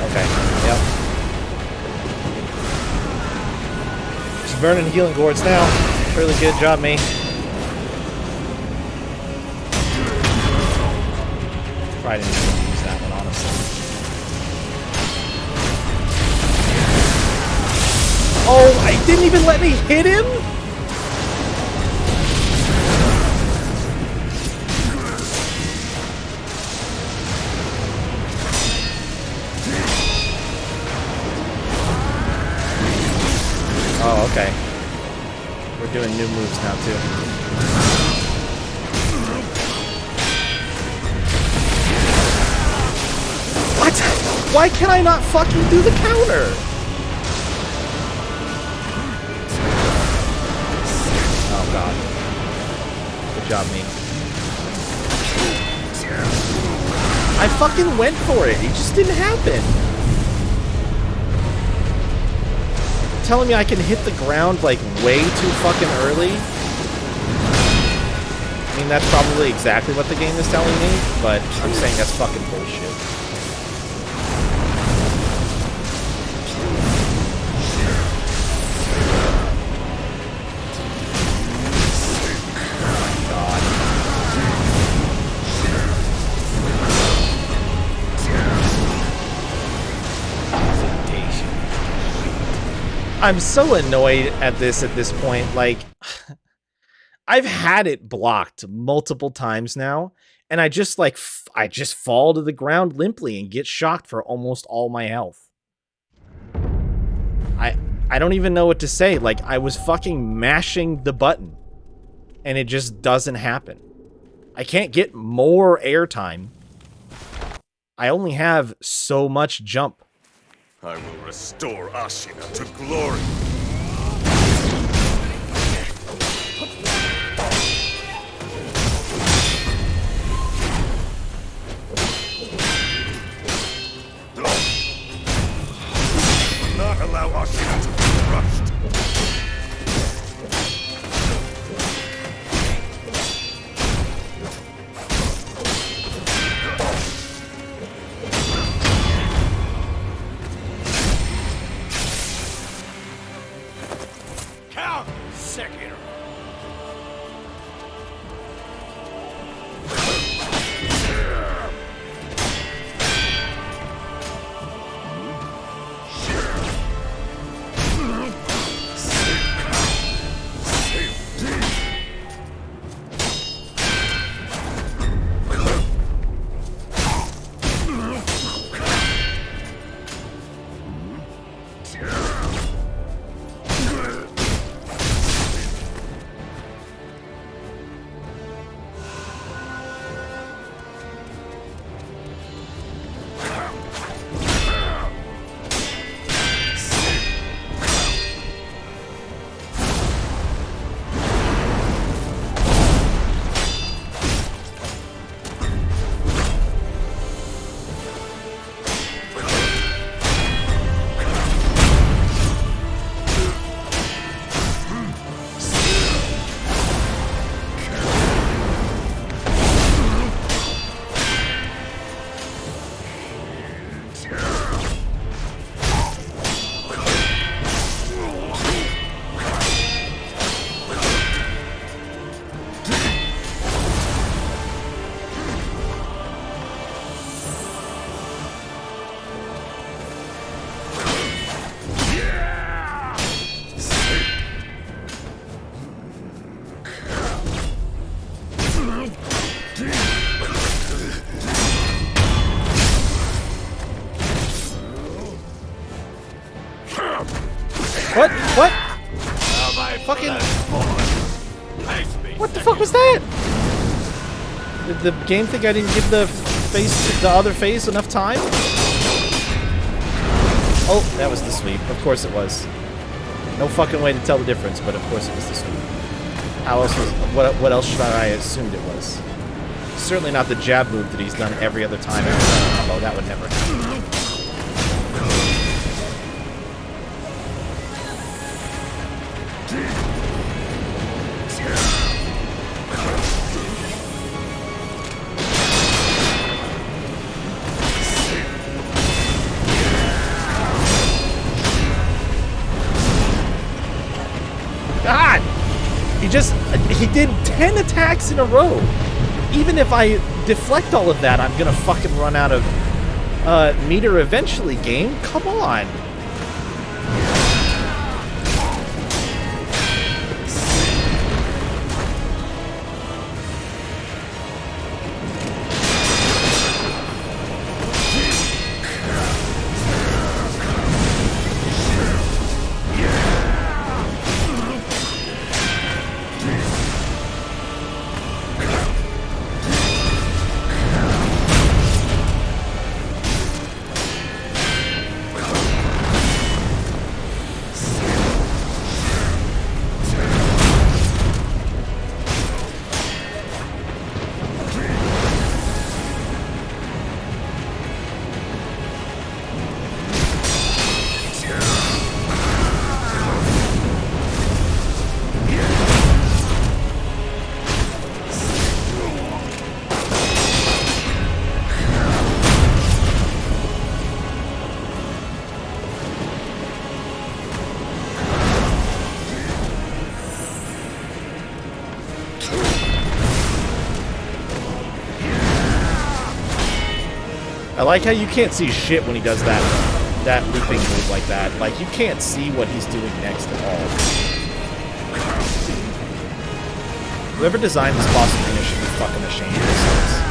Okay, yep. Just burning healing gourds now. Really good job, me. Probably didn't even use that one, honestly. Oh, I didn't even let me hit him? Oh, okay. We're doing new moves now, too. What? Why can I not fucking do the counter? Oh, God. Good job, me. I fucking went for it. It just didn't happen. You're telling me I can hit the ground like way too fucking early? I mean, that's probably exactly what the game is telling me, but I'm saying that's fucking bullshit. I'm so annoyed at this point. Like, I've had it blocked multiple times now, and I just like I just fall to the ground limply and get shocked for almost all my health. I don't even know what to say. Like, I was fucking mashing the button, and it just doesn't happen. I can't get more airtime. I only have so much jump. I will restore Ashina to glory. Not allow Ashina to be crushed. Count Sekiro. What? What? Fucking... What the fuck was that? Did the game think I didn't give the other face enough time? Oh, that was the sweep. Of course it was. No fucking way to tell the difference, but of course it was the sweep. How else was... What else should I assumed it was? Certainly not the jab move that he's done every other time. Oh, that would never happen. God! He did 10 attacks in a row. Even if I deflect all of that, I'm gonna fucking run out of meter eventually, game. Come on. I like how you can't see shit when he does that looping move like that. Like, you can't see what he's doing next at all. Whoever designed this boss arena should be fucking ashamed of themselves.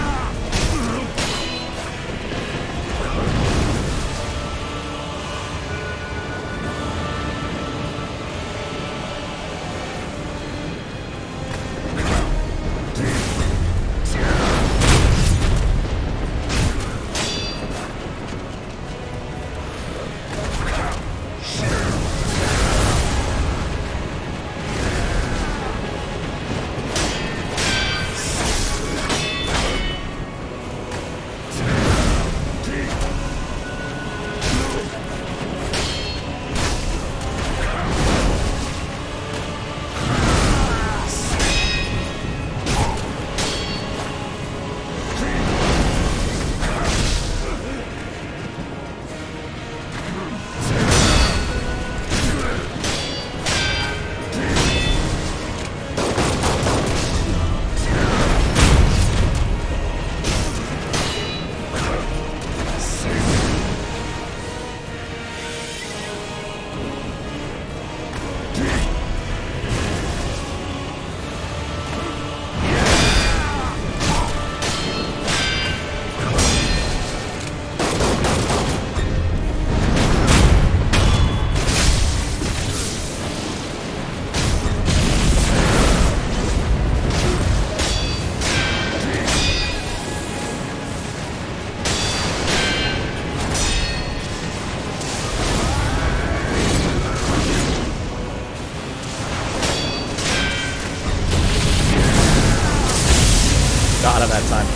Got him that time.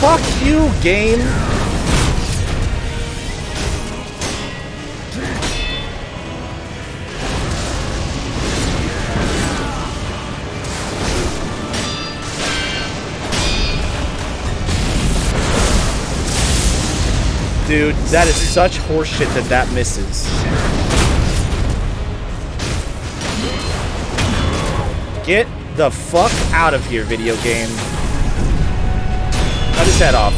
Fuck you, game! Dude, that is such horseshit that misses. Get the fuck out of here, video game. Cut his head off.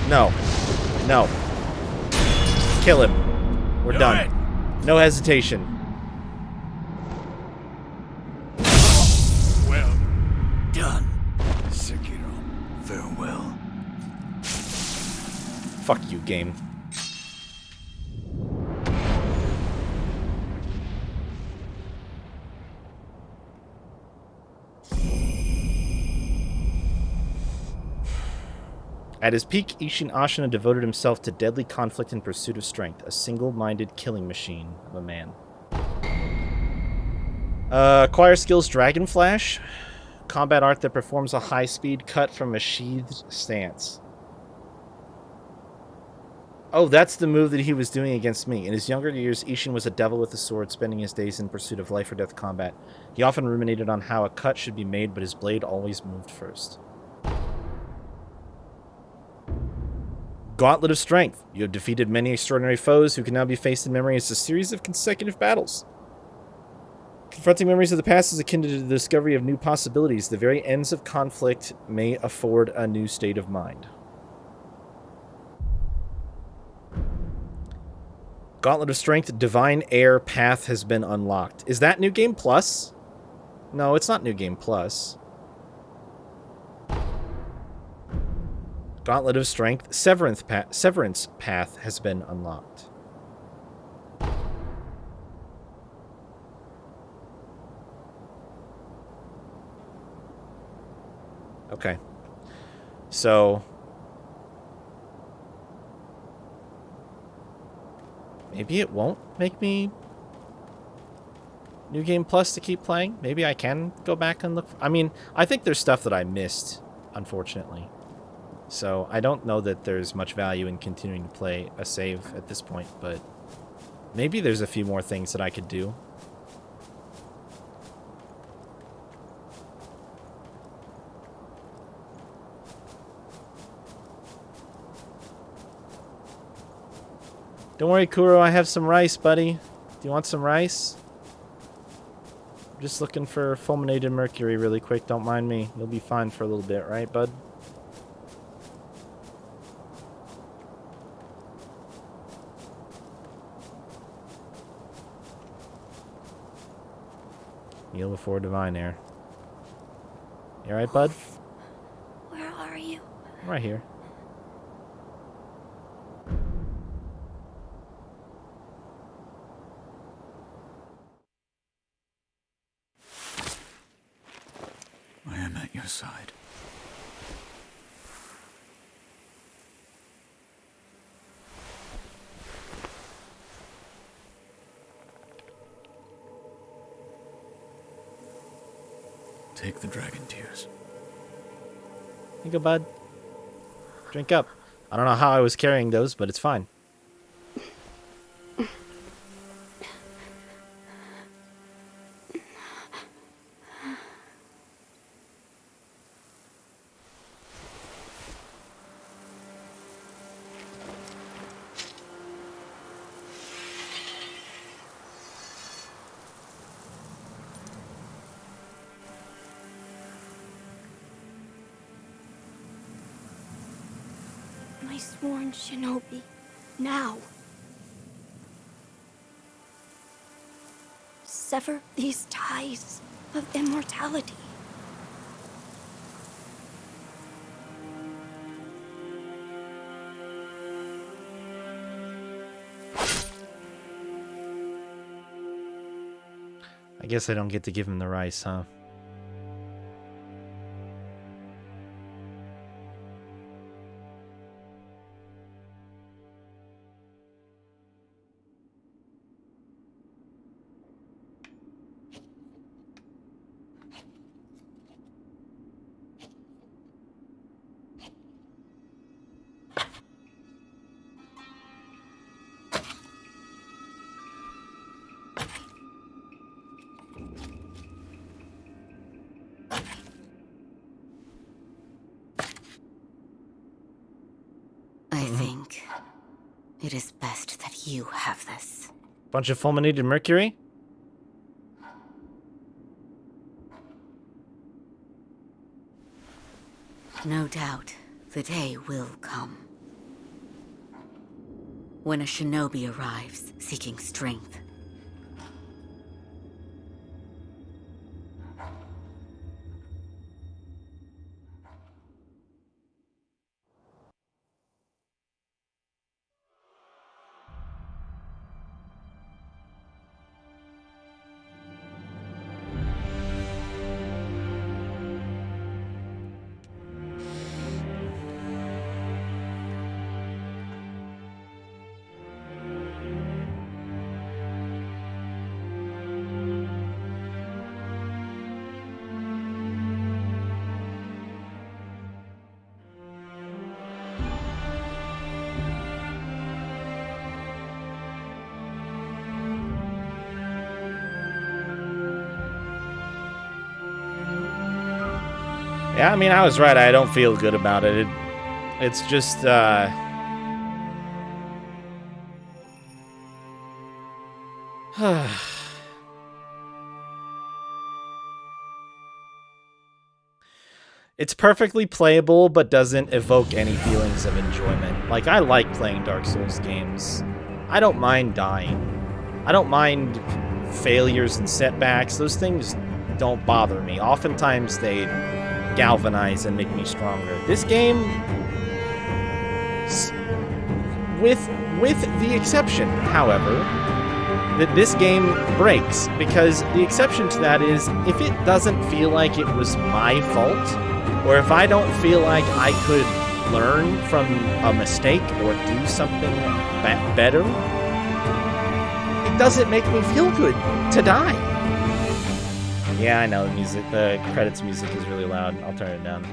No. No. Kill him. We're done. No hesitation. Well done, Sekiro. Farewell. Fuck you, game. At his peak, Ishin Ashina devoted himself to deadly conflict in pursuit of strength, a single-minded killing machine of a man. Acquire skills Dragon Flash, combat art that performs a high-speed cut from a sheathed stance. Oh, that's the move that he was doing against me. In his younger years, Ishin was a devil with a sword, spending his days in pursuit of life-or-death combat. He often ruminated on how a cut should be made, but his blade always moved first. Gauntlet of Strength. You have defeated many extraordinary foes who can now be faced in memory as a series of consecutive battles. Confronting memories of the past is akin to the discovery of new possibilities. The very ends of conflict may afford a new state of mind. Gauntlet of Strength, Divine Air path has been unlocked. Is that New Game Plus? No, it's not New Game Plus. Gauntlet of Strength, Severance path has been unlocked. Okay. So maybe it won't make me New Game Plus to keep playing. Maybe I can go back and look. I mean, I think there's stuff that I missed, unfortunately. So I don't know that there's much value in continuing to play a save at this point, but maybe there's a few more things that I could do. Don't worry, Kuro, I have some rice, buddy. Do you want some rice? I'm just looking for fulminated mercury really quick. Don't mind me. You'll be fine for a little bit, right, bud? Kneel before divine air. You alright, bud? Where are you? I'm right here. I am at your side. Take the dragon tears. Here you go, bud. Drink up. I don't know how I was carrying those, but it's fine. My sworn shinobi. Now. Sever these ties of immortality. I guess I don't get to give him the rice, huh? I think it is best that you have this. Bunch of fulminated mercury? No doubt, the day will come. When a shinobi arrives, seeking strength. Yeah, I mean, I was right. I don't feel good about it. It's just, it's perfectly playable, but doesn't evoke any feelings of enjoyment. Like, I like playing Dark Souls games. I don't mind dying. I don't mind failures and setbacks. Those things don't bother me. Oftentimes, they galvanize and make me stronger. This game, with the exception, however, that this game breaks, because the exception to that is if it doesn't feel like it was my fault, or if I don't feel like I could learn from a mistake or do something better, it doesn't make me feel good to die. Yeah, I know the credits music is really loud. I'll turn it down.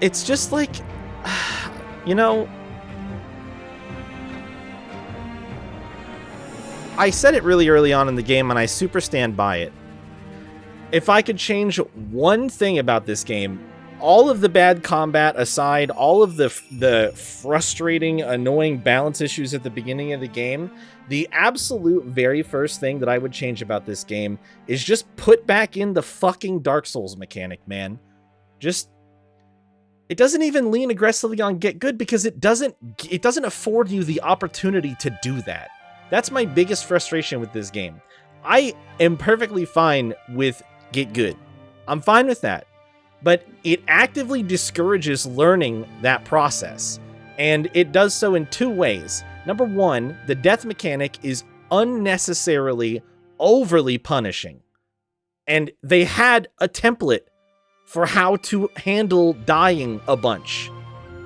It's just like, you know, I said it really early on in the game, and I super stand by it. If I could change one thing about this game, all of the bad combat aside, all of the frustrating, annoying balance issues at the beginning of the game, the absolute very first thing that I would change about this game is just put back in the fucking Dark Souls mechanic, man. Just, it doesn't even lean aggressively on get good because it doesn't afford you the opportunity to do that. That's my biggest frustration with this game. I am perfectly fine with get good. I'm fine with that. But it actively discourages learning that process. And it does so in two ways. Number one, the death mechanic is unnecessarily overly punishing. And they had a template for how to handle dying a bunch.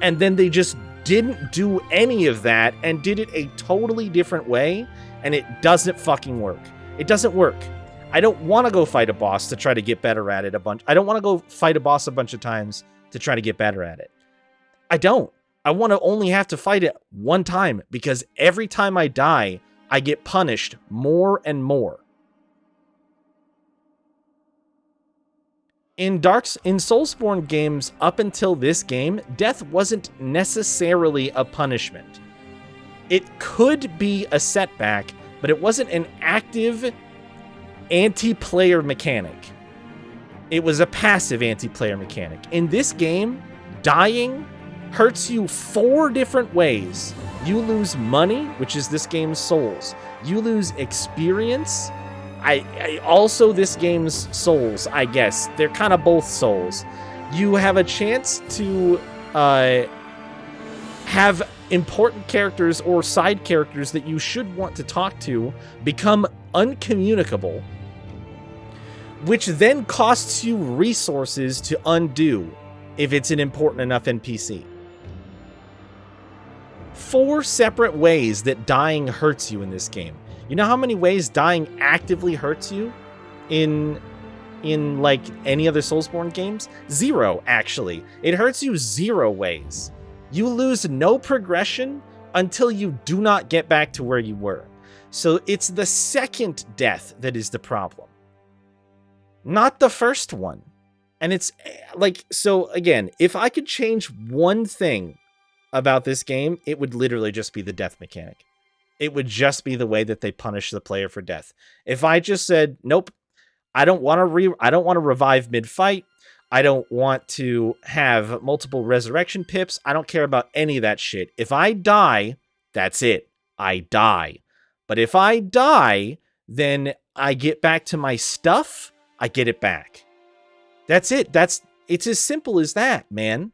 And then they just didn't do any of that and did it a totally different way, and it doesn't fucking work. It doesn't work. I don't want to go fight a boss to try to get better at it a bunch. I don't want to go fight a boss a bunch of times to try to get better at it. I don't. I want to only have to fight it one time because every time I die, I get punished more and more. In Soulsborne games up until this game, death wasn't necessarily a punishment. It could be a setback, but it wasn't an active anti-player mechanic. It was a passive anti-player mechanic. In this game, dying hurts you 4 different ways. You lose money, which is this game's souls. You lose experience. Also this game's souls, I guess. They're kind of both souls. You have a chance to have important characters or side characters that you should want to talk to become uncommunicable, which then costs you resources to undo if it's an important enough NPC. 4 separate ways that dying hurts you in this game. You know how many ways dying actively hurts you in like any other Soulsborne games? 0, actually. It hurts you 0 ways. You lose no progression until you do not get back to where you were. So it's the second death that is the problem, not the first one. And it's like, so again, if I could change one thing about this game, it would literally just be the death mechanic. It would just be the way that they punish the player for death. If I just said, nope, I don't want to revive mid-fight. I don't want to have multiple resurrection pips. I don't care about any of that shit. If I die, that's it. I die. But if I die, then I get back to my stuff. I get it back. That's it. It's as simple as that, man.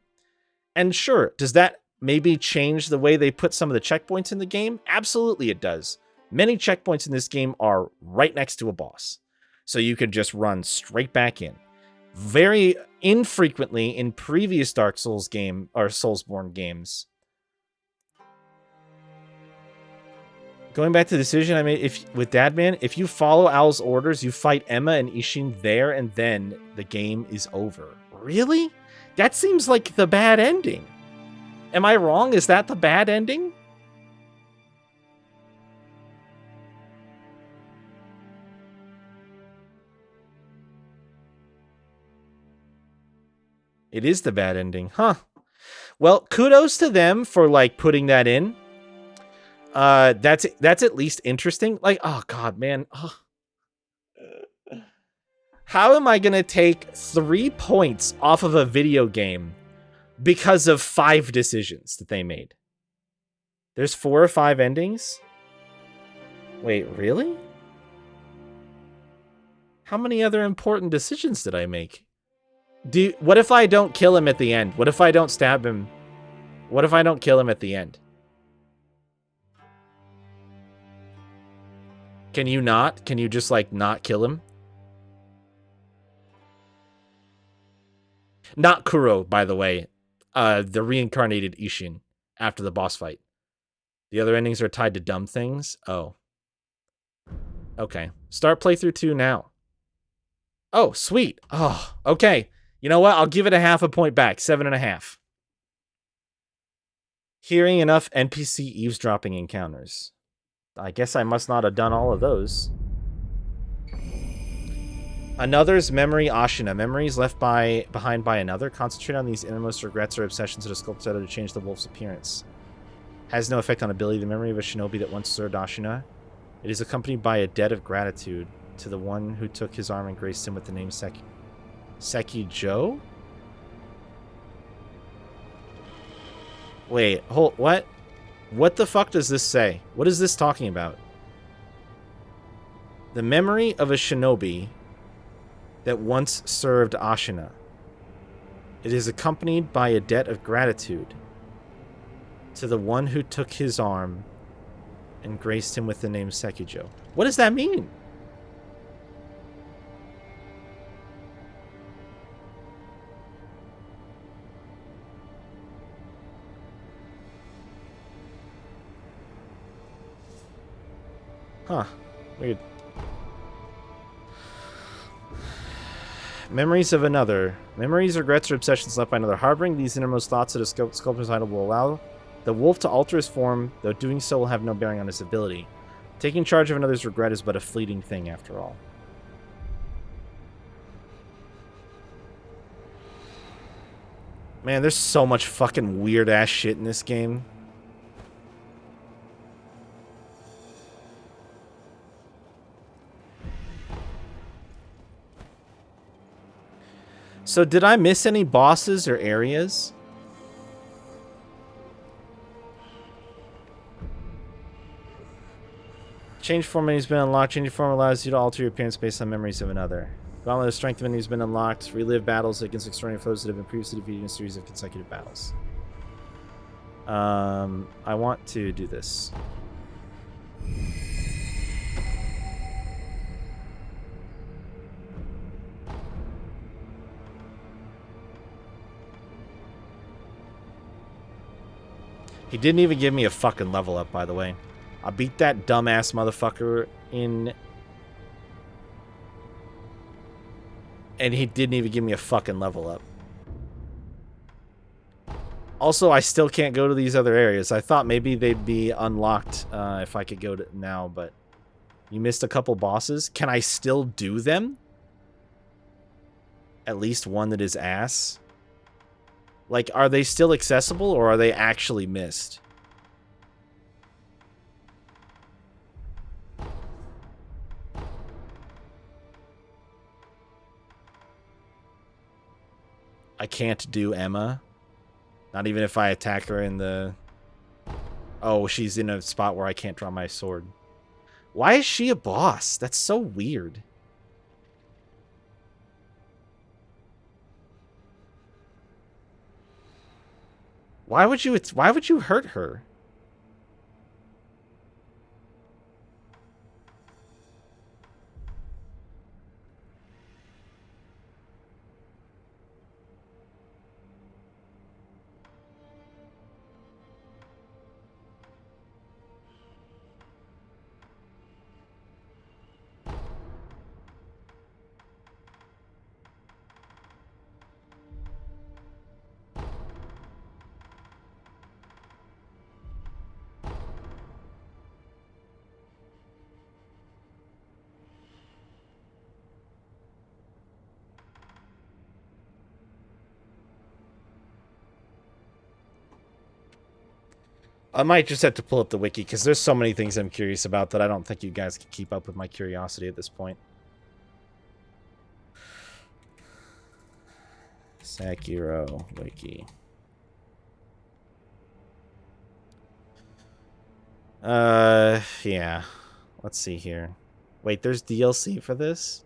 And sure, does that maybe change the way they put some of the checkpoints in the game? Absolutely it does. Many checkpoints in this game are right next to a boss. So you could just run straight back in. Very infrequently in previous Dark Souls game or Soulsborne games. Going back to the decision I made with Dadman, if you follow Al's orders, you fight Emma and Ishin there, and then the game is over. Really? That seems like the bad ending. Am I wrong? Is that the bad ending? It is the bad ending, huh? Well, kudos to them for like putting that in. That's at least interesting. Like, oh god, man. Oh. How am I gonna take 3 points off of a video game because of 5 decisions that they made? There's 4 or 5 endings? Wait, really? How many other important decisions did I make? What if I don't kill him at the end? What if I don't stab him? What if I don't kill him at the end? Can you not? Can you just, like, not kill him? Not Kuro, by the way. The reincarnated Ishin after the boss fight. The other endings are tied to dumb things? Oh. Okay. Start playthrough 2 now. Oh, sweet. Oh, okay. You know what? I'll give it a half a point back. 7.5. Hearing enough NPC eavesdropping encounters. I guess I must not have done all of those. Another's memory Ashina. Memories left behind by another. Concentrate on these innermost regrets or obsessions of the sculptor to change the wolf's appearance. Has no effect on ability. The memory of a shinobi that once served Ashina. It is accompanied by a debt of gratitude to the one who took his arm and graced him with the name Sekijo? Wait, what? What the fuck does this say? What is this talking about? The memory of a shinobi that once served Ashina. It is accompanied by a debt of gratitude to the one who took his arm and graced him with the name Sekijo. What does that mean? Huh. Weird. Memories of another. Memories, regrets, or obsessions left by another. Harboring these innermost thoughts that a sculptor's idol will allow the wolf to alter his form, though doing so will have no bearing on his ability. Taking charge of another's regret is but a fleeting thing, after all. Man, there's so much fucking weird-ass shit in this game. So did I miss any bosses or areas? Change form menu has been unlocked. Change form allows you to alter your appearance based on memories of another. Gauntlet of Strength menu has been unlocked. Relive battles against extraordinary foes that have been previously defeated in a series of consecutive battles. I want to do this. He didn't even give me a fucking level up, by the way. I beat that dumbass motherfucker in... And he didn't even give me a fucking level up. Also, I still can't go to these other areas. I thought maybe they'd be unlocked if I could go to now, but... You missed a couple bosses? Can I still do them? At least one that is ass? Like, are they still accessible, or are they actually missed? I can't do Emma. Not even if I attack her in the... Oh, she's in a spot where I can't draw my sword. Why is she a boss? That's so weird. Why would you hurt her? I might just have to pull up the wiki, because there's so many things I'm curious about that I don't think you guys can keep up with my curiosity at this point. Sekiro wiki. Yeah. Let's see here. Wait, there's DLC for this?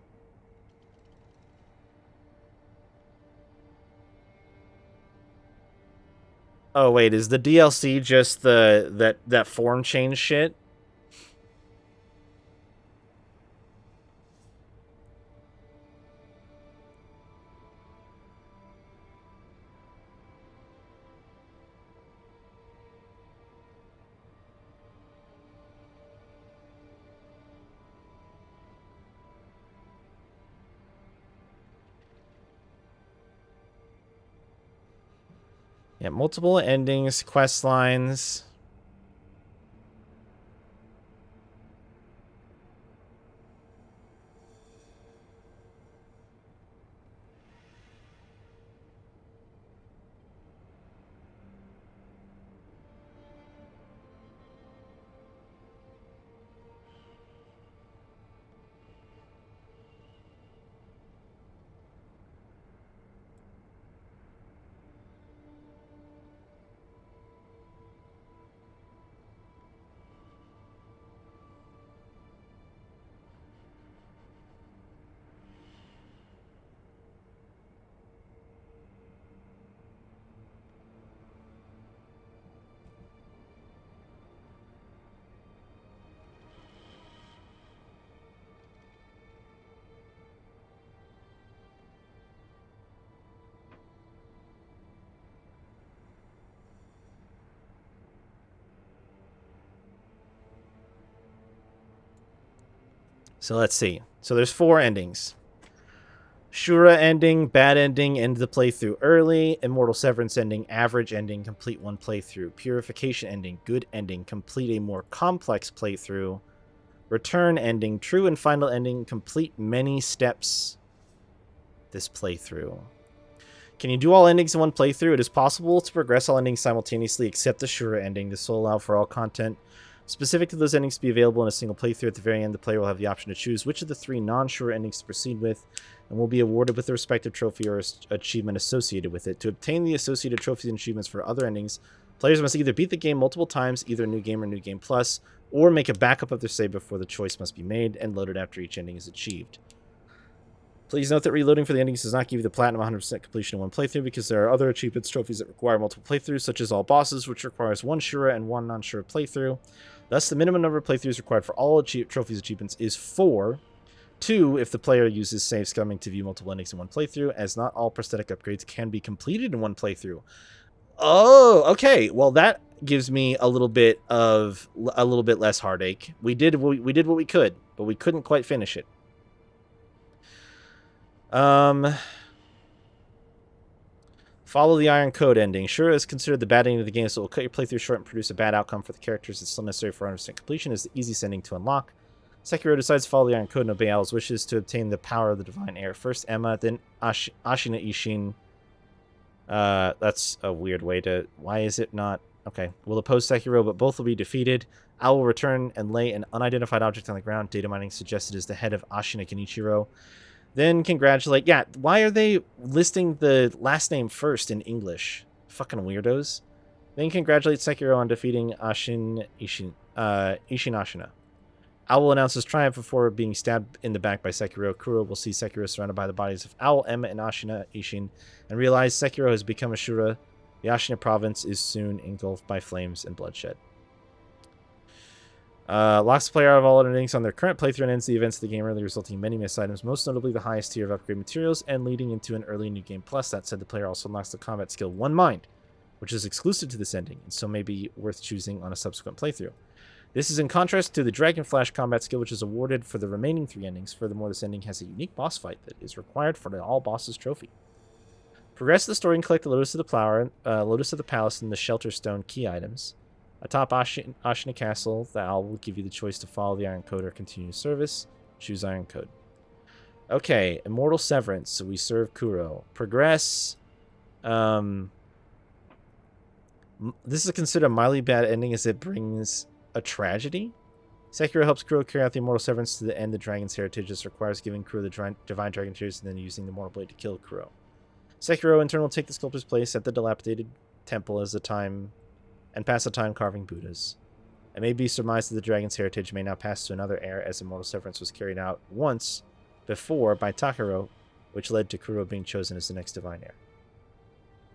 Oh wait, is the DLC just that form change shit? Yeah, multiple endings, quest lines. So let's see. So there's 4 endings. Shura ending, bad ending, end the playthrough early. Immortal Severance ending, average ending, complete 1 playthrough. Purification ending, good ending, complete a more complex playthrough. Return ending, true and final ending, complete many steps this playthrough. Can you do all endings in 1 playthrough? It is possible to progress all endings simultaneously except the Shura ending. This will allow for all content specific to those endings to be available in a single playthrough. At the very end, the player will have the option to choose which of the 3 non-Shura endings to proceed with, and will be awarded with the respective trophy or achievement associated with it. To obtain the associated trophies and achievements for other endings, players must either beat the game multiple times, either New Game or New Game Plus, or make a backup of their save before the choice must be made and loaded after each ending is achieved. Please note that reloading for the endings does not give you the platinum 100% completion in 1 playthrough, because there are other achievements trophies that require multiple playthroughs, such as all bosses, which requires 1 Shura and 1 non-Shura playthrough. Thus, the minimum number of playthroughs required for all trophies achievements is 4. 2 if the player uses save scumming to view multiple endings in 1 playthrough, as not all prosthetic upgrades can be completed in 1 playthrough. Oh, okay. Well, that gives me a little bit less heartache. We did what we could, but we couldn't quite finish it. Follow the Iron Code ending. Shura is considered the bad ending of the game, so it will cut your playthrough short and produce a bad outcome for the characters. It's still necessary for 100% completion. Is the easiest ending to unlock. Sekiro decides to follow the Iron Code and obey Owl's wishes to obtain the power of the Divine Heir. First Emma, then Ashina Ishin. That's a weird way to... Why is it not... Okay. Will oppose Sekiro, but both will be defeated. Owl will return and lay an unidentified object on the ground. Data mining suggested is the head of Ashina Kenichiro. Then congratulate... Yeah, why are they listing the last name first in English? Fucking weirdos. Then congratulate Sekiro on defeating Ishin Ashina. Owl announces triumph before being stabbed in the back by Sekiro. Kuro will see Sekiro surrounded by the bodies of Owl, Emma, and Ashina Ishin, and realize Sekiro has become a Shura. The Ashina province is soon engulfed by flames and bloodshed. Locks the player out of all endings on their current playthrough and ends the events of the game early, resulting in many missed items, most notably the highest tier of upgrade materials, and leading into an early New Game Plus. That said, the player also unlocks the combat skill One Mind, which is exclusive to this ending, and so may be worth choosing on a subsequent playthrough. This is in contrast to the Dragon Flash combat skill, which is awarded for the remaining 3 endings. Furthermore, this ending has a unique boss fight that is required for the All Bosses trophy. Progress the story and collect the Lotus of the Flower, Lotus of the Palace, and the Shelter Stone key items. Atop Ashina Castle, the Owl will give you the choice to follow the Iron Code or continue service. Choose Iron Code. Okay, Immortal Severance. So we serve Kuro. Progress. This is considered a mildly bad ending as it brings a tragedy. Sekiro helps Kuro carry out the Immortal Severance to the end the Dragon's Heritage. This requires giving Kuro the Divine Dragon Tears and then using the Mortal Blade to kill Kuro. Sekiro in turn will take the sculptor's place at the dilapidated temple as the time and pass the time carving Buddhas. It may be surmised that the Dragon's Heritage may now pass to another heir, as Immortal Severance was carried out once before by Takaro, which led to Kuro being chosen as the next Divine Heir.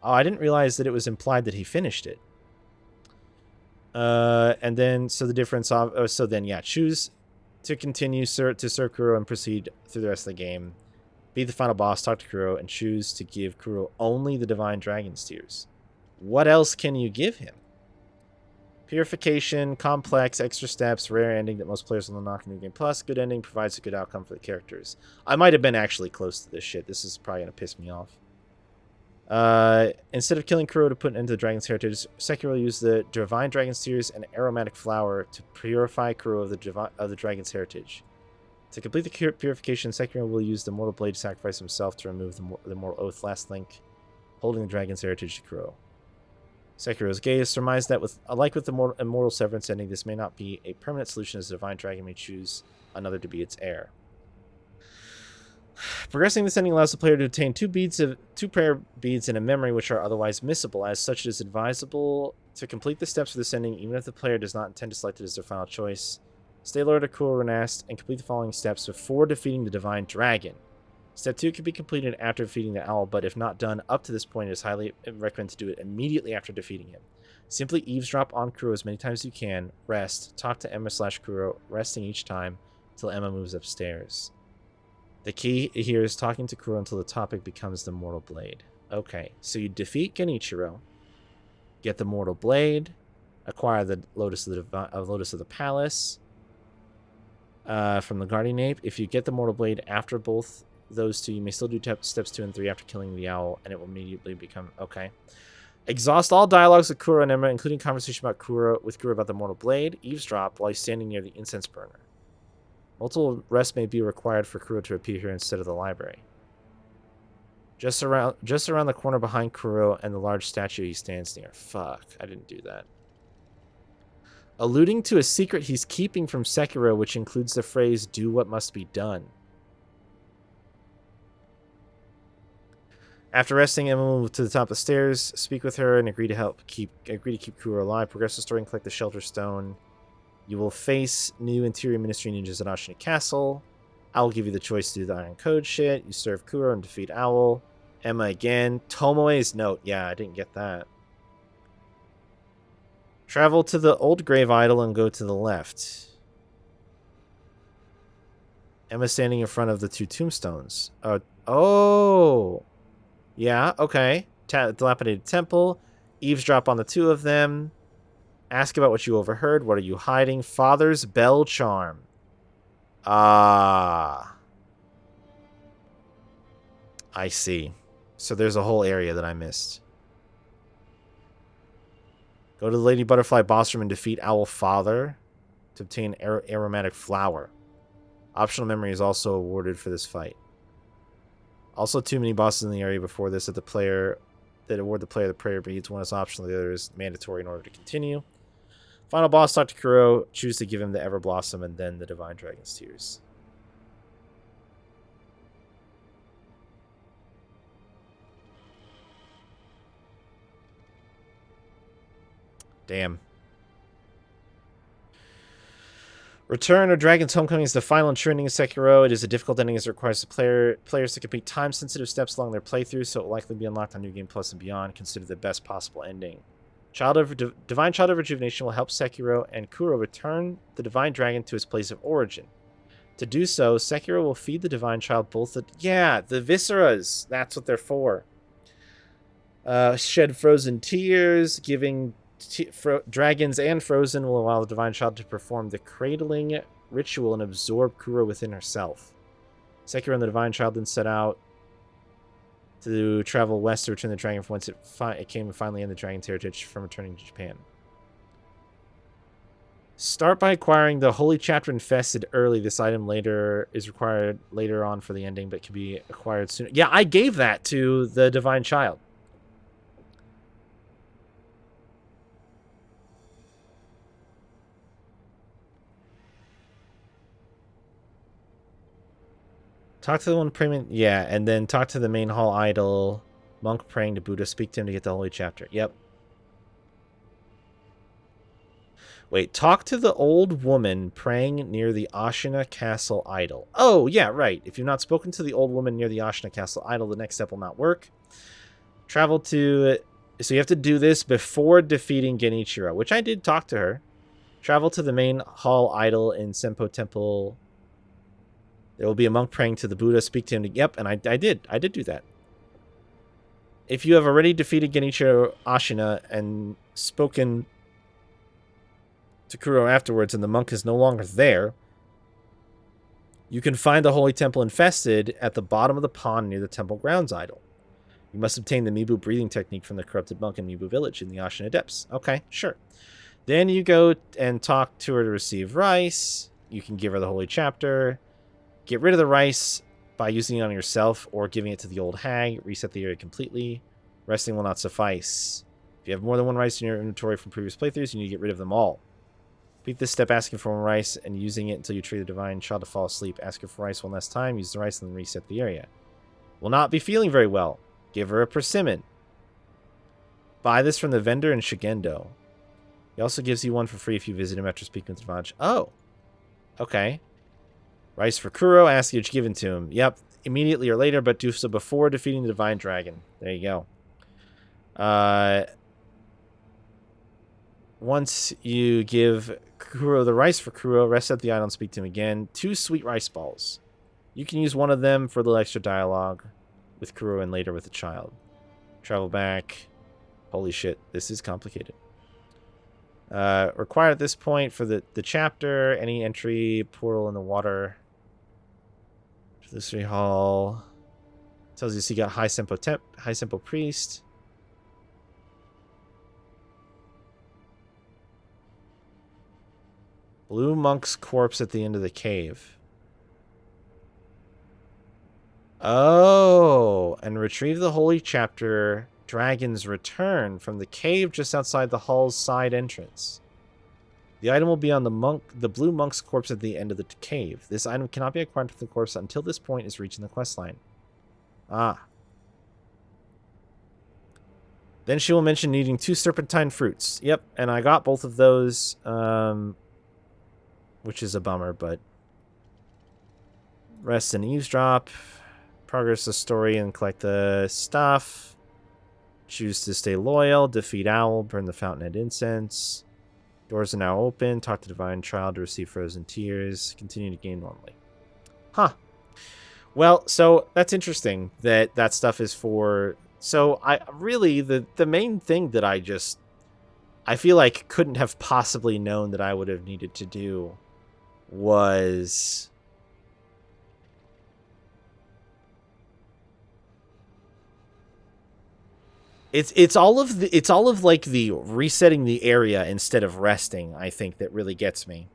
Oh, I didn't realize that it was implied that he finished it. And then, so the difference of... so then, yeah, choose to continue to serve Kuro and proceed through the rest of the game. Beat the final boss, talk to Kuro, and choose to give Kuro only the Divine Dragon's Tears. What else can you give him? Purification, complex, extra steps, rare ending that most players will unlock in New Game Plus. Good ending provides a good outcome for the characters. I might have been actually close to this shit. This is probably going to piss me off. Instead of killing Kuro to put an end to the dragon's heritage, Sekiro used the divine dragon's tears and aromatic flower to purify Kuro of the dragon's heritage. To complete the purification, Sekiro will use the mortal blade to sacrifice himself to remove the mortal oath last link, holding the dragon's heritage to Kuro. Sekiro's gaze surmised that like with the immortal severance ending, this may not be a permanent solution, as the divine dragon may choose another to be its heir. Progressing this ending allows the player to obtain two prayer beads and a memory which are otherwise missable. As such, it is advisable to complete the steps for this ending even if the player does not intend to select it as their final choice. Stay loyal to Kuro Renast and complete the following steps before defeating the divine dragon. Step 2 can be completed after defeating the owl, but if not done up to this point, it is highly recommended to do it immediately after defeating him. Simply eavesdrop on Kuro as many times as you can, rest, talk to Emma/Kuro, resting each time until Emma moves upstairs. The key here is talking to Kuro until the topic becomes the Mortal Blade. Okay, so you defeat Genichiro, get the Mortal Blade, acquire the Lotus of the Palace from the Guardian Ape. If you get the Mortal Blade after both those two, you may still do steps 2 and 3 after killing the owl, and it will immediately become okay. Exhaust all dialogues with Kuro and Emma, including conversation with Kuro about the Mortal Blade. Eavesdrop while he's standing near the incense burner. Multiple rests may be required for Kuro to appear here instead of the library. Just around the corner behind Kuro and the large statue he stands near. Fuck, I didn't do that. Alluding to a secret he's keeping from Sekiro, which includes the phrase, "Do what must be done." After resting, Emma will move to the top of the stairs, speak with her, and agree to keep Kuro alive. Progress the story and collect the Shelter Stone. You will face new Interior Ministry ninjas at Ashina Castle. Owl will give you the choice to do the Iron Code shit. You serve Kuro and defeat Owl. Emma again. Tomoe's note. Yeah, I didn't get that. Travel to the old grave idol and go to the left. Emma standing in front of the two tombstones. Oh. Yeah, okay. Dilapidated temple. Eavesdrop on the two of them. Ask about what you overheard. What are you hiding? Father's bell charm. Ah. I see. So there's a whole area that I missed. Go to the Lady Butterfly boss room and defeat Owl Father to obtain aromatic flower. Optional memory is also awarded for this fight. Also, too many bosses in the area before this that award the player the prayer beads. One is optional, the other is mandatory in order to continue. Final boss, talk to Kuro. Choose to give him the Ever Blossom and then the Divine Dragon's Tears. Damn. Return or Dragon's Homecoming is the final and true ending of Sekiro. It is a difficult ending as it requires the players to complete time-sensitive steps along their playthrough, so it will likely be unlocked on New Game Plus and beyond. Considered the best possible ending. Divine Child of Rejuvenation will help Sekiro and Kuro return the Divine Dragon to its place of origin. To do so, Sekiro will feed the Divine Child both the visceras. That's what they're for. Shed frozen tears, giving dragons and frozen will allow the Divine Child to perform the cradling ritual and absorb Kuro within herself. Sekiro and the Divine Child then set out to travel west to return the dragon from whence it came and finally end the dragon's heritage from returning to Japan. Start by acquiring the Holy Chapter Infested early. This item is required later on for the ending, but can be acquired sooner. Yeah, I gave that to the Divine Child. Talk to the one praying, yeah, and then talk to the main hall idol, monk praying to Buddha, speak to him to get the holy chapter. Yep. Wait, talk to the old woman praying near the Ashina Castle idol. Oh, yeah, right. If you've not spoken to the old woman near the Ashina Castle idol, the next step will not work. Travel to... So you have to do this before defeating Genichiro, which I did talk to her. Travel to the main hall idol in Senpo Temple. There will be a monk praying to the Buddha. Speak to him. Yep, and I did. I did do that. If you have already defeated Genichiro Ashina and spoken to Kuro afterwards and the monk is no longer there, you can find the Holy Temple Infested at the bottom of the pond near the temple grounds idol. You must obtain the Mibu breathing technique from the corrupted monk in Mibu village in the Ashina Depths. Okay, sure. Then you go and talk to her to receive rice. You can give her the holy chapter. Get rid of the rice by using it on yourself or giving it to the old hag. Reset the area completely. Resting will not suffice. If you have more than one rice in your inventory from previous playthroughs, you need to get rid of them all. Repeat this step, asking for more rice and using it until you trigger the divine child to fall asleep. Ask her for rice one last time. Use the rice and then reset the area. Will not be feeling very well. Give her a persimmon. Buy this from the vendor in Shigendo. He also gives you one for free if you visit him after speaking with the Divine. Oh. Okay. Rice for Kuro. Ask you to give it to him. Yep. Immediately or later, but do so before defeating the Divine Dragon. There you go. Once you give Kuro the rice for Kuro, reset the island, speak to him again. 2 sweet rice balls. You can use one of them for a little extra dialogue with Kuro and later with the child. Travel back. Holy shit, this is complicated. Required at this point for the chapter, any entry, portal in the water. Illusory Hall. Tells you so you got High Sempo Priest. Blue monk's corpse at the end of the cave. Oh, and retrieve the holy chapter, Dragon's Return, from the cave just outside the hall's side entrance. The item will be on the blue monk's corpse at the end of the cave. This item cannot be acquired from the corpse until this point is reached in the questline. Ah. Then she will mention needing 2 serpentine fruits. Yep, and I got both of those, which is a bummer, but rest and eavesdrop. Progress the story and collect the stuff. Choose to stay loyal. Defeat Owl. Burn the fountainhead incense. Doors are now open. Talk to Divine Child to receive frozen tears. Continue to gain normally. Huh. Well, so that's interesting that that stuff is for... So I really, the main thing that I feel like couldn't have possibly known that I would have needed to do was... It's all of like the resetting the area instead of resting, I think, that really gets me.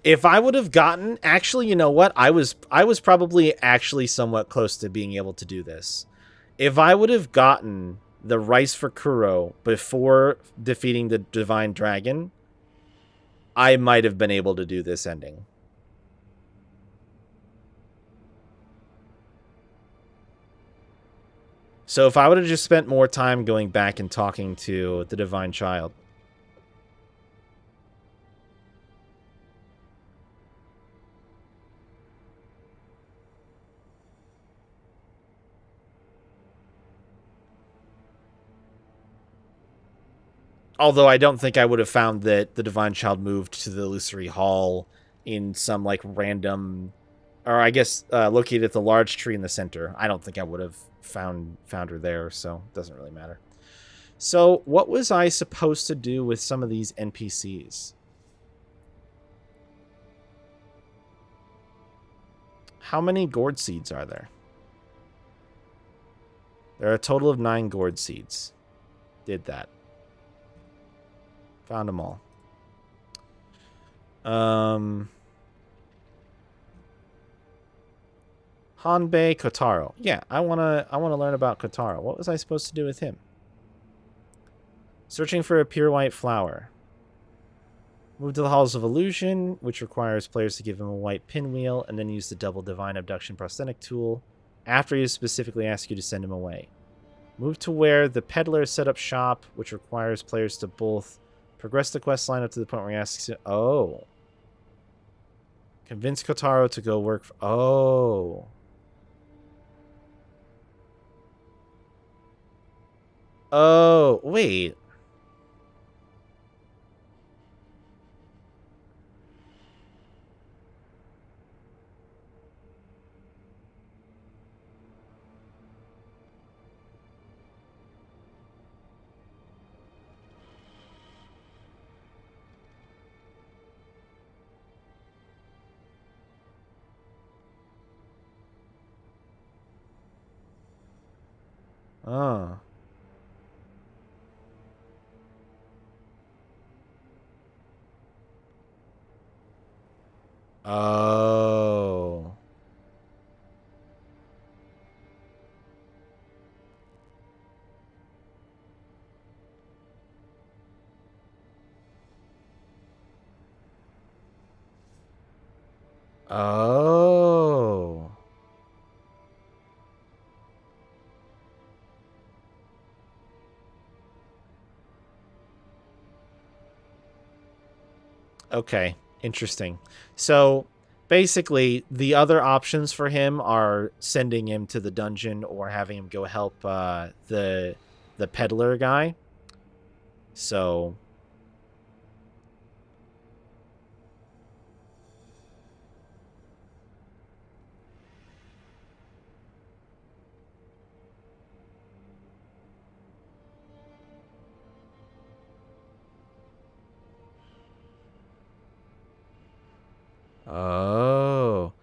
If I would have gotten, actually, you know what? I was probably actually somewhat close to being able to do this. If I would have gotten the rice for Kuro before defeating the Divine Dragon, I might have been able to do this ending. So if I would have just spent more time going back and talking to the Divine Child. Although I don't think I would have found that the Divine Child moved to the Illusory Hall in some, like, random... Or, I guess, located at the large tree in the center. I don't think I would have found her there, so it doesn't really matter. So, what was I supposed to do with some of these NPCs? How many gourd seeds are there? There are a total of 9 gourd seeds. Did that. Found them all. Hanbei Kotaro. Yeah, I wanna learn about Kotaro. What was I supposed to do with him? Searching for a pure white flower. Move to the Halls of Illusion, which requires players to give him a white pinwheel, and then use the double Divine Abduction prosthetic tool after he specifically asks you to send him away. Move to where the peddler set up shop, which requires players to both progress the quest line up to the point where he asks... Oh. Convince Kotaro to go work for... Oh. Oh, wait. Oh. Oh. Oh. Okay, interesting. So basically, the other options for him are sending him to the dungeon or having him go help the peddler guy. So oh.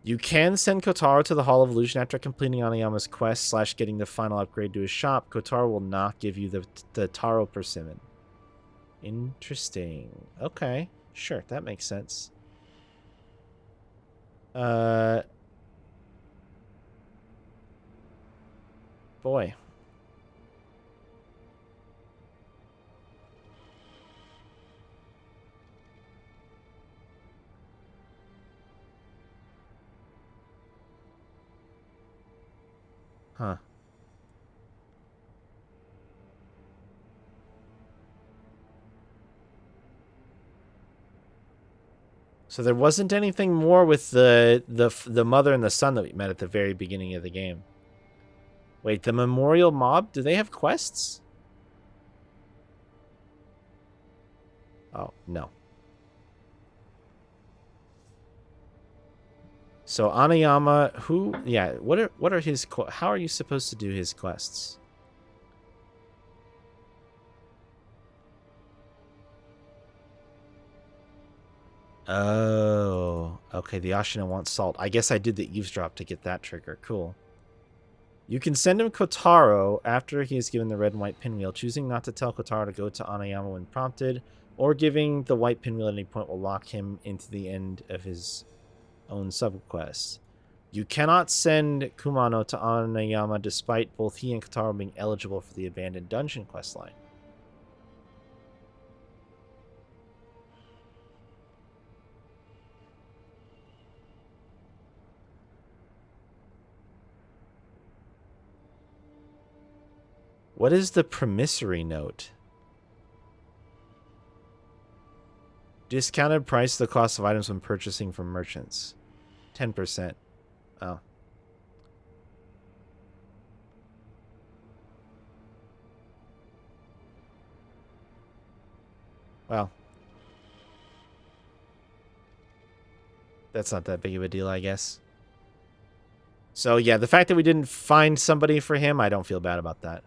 You can send Kotaro to the Hall of Illusion after completing Anayama's quest / getting the final upgrade to his shop. Kotaro will not give you the Taro persimmon. Interesting. Okay. Sure, that makes sense. Boy. Huh. So there wasn't anything more with the mother and the son that we met at the very beginning of the game. Wait, the Memorial Mob, do they have quests? Oh, no. So Anayama, what are his how are you supposed to do his quests? Oh, okay, the Ashina wants salt. I guess I did the eavesdrop to get that trigger. Cool. You can send him Kotaro after he is given the red and white pinwheel. Choosing not to tell Kotaro to go to Anayama when prompted, or giving the white pinwheel at any point will lock him into the end of his own subquest. You cannot send Kumano to Anayama despite both he and Kotaro being eligible for the abandoned dungeon questline. What is the promissory note? Discounted price of the cost of items when purchasing from merchants. 10%. Oh. Well. That's not that big of a deal, I guess. So, yeah, the fact that we didn't find somebody for him, I don't feel bad about that.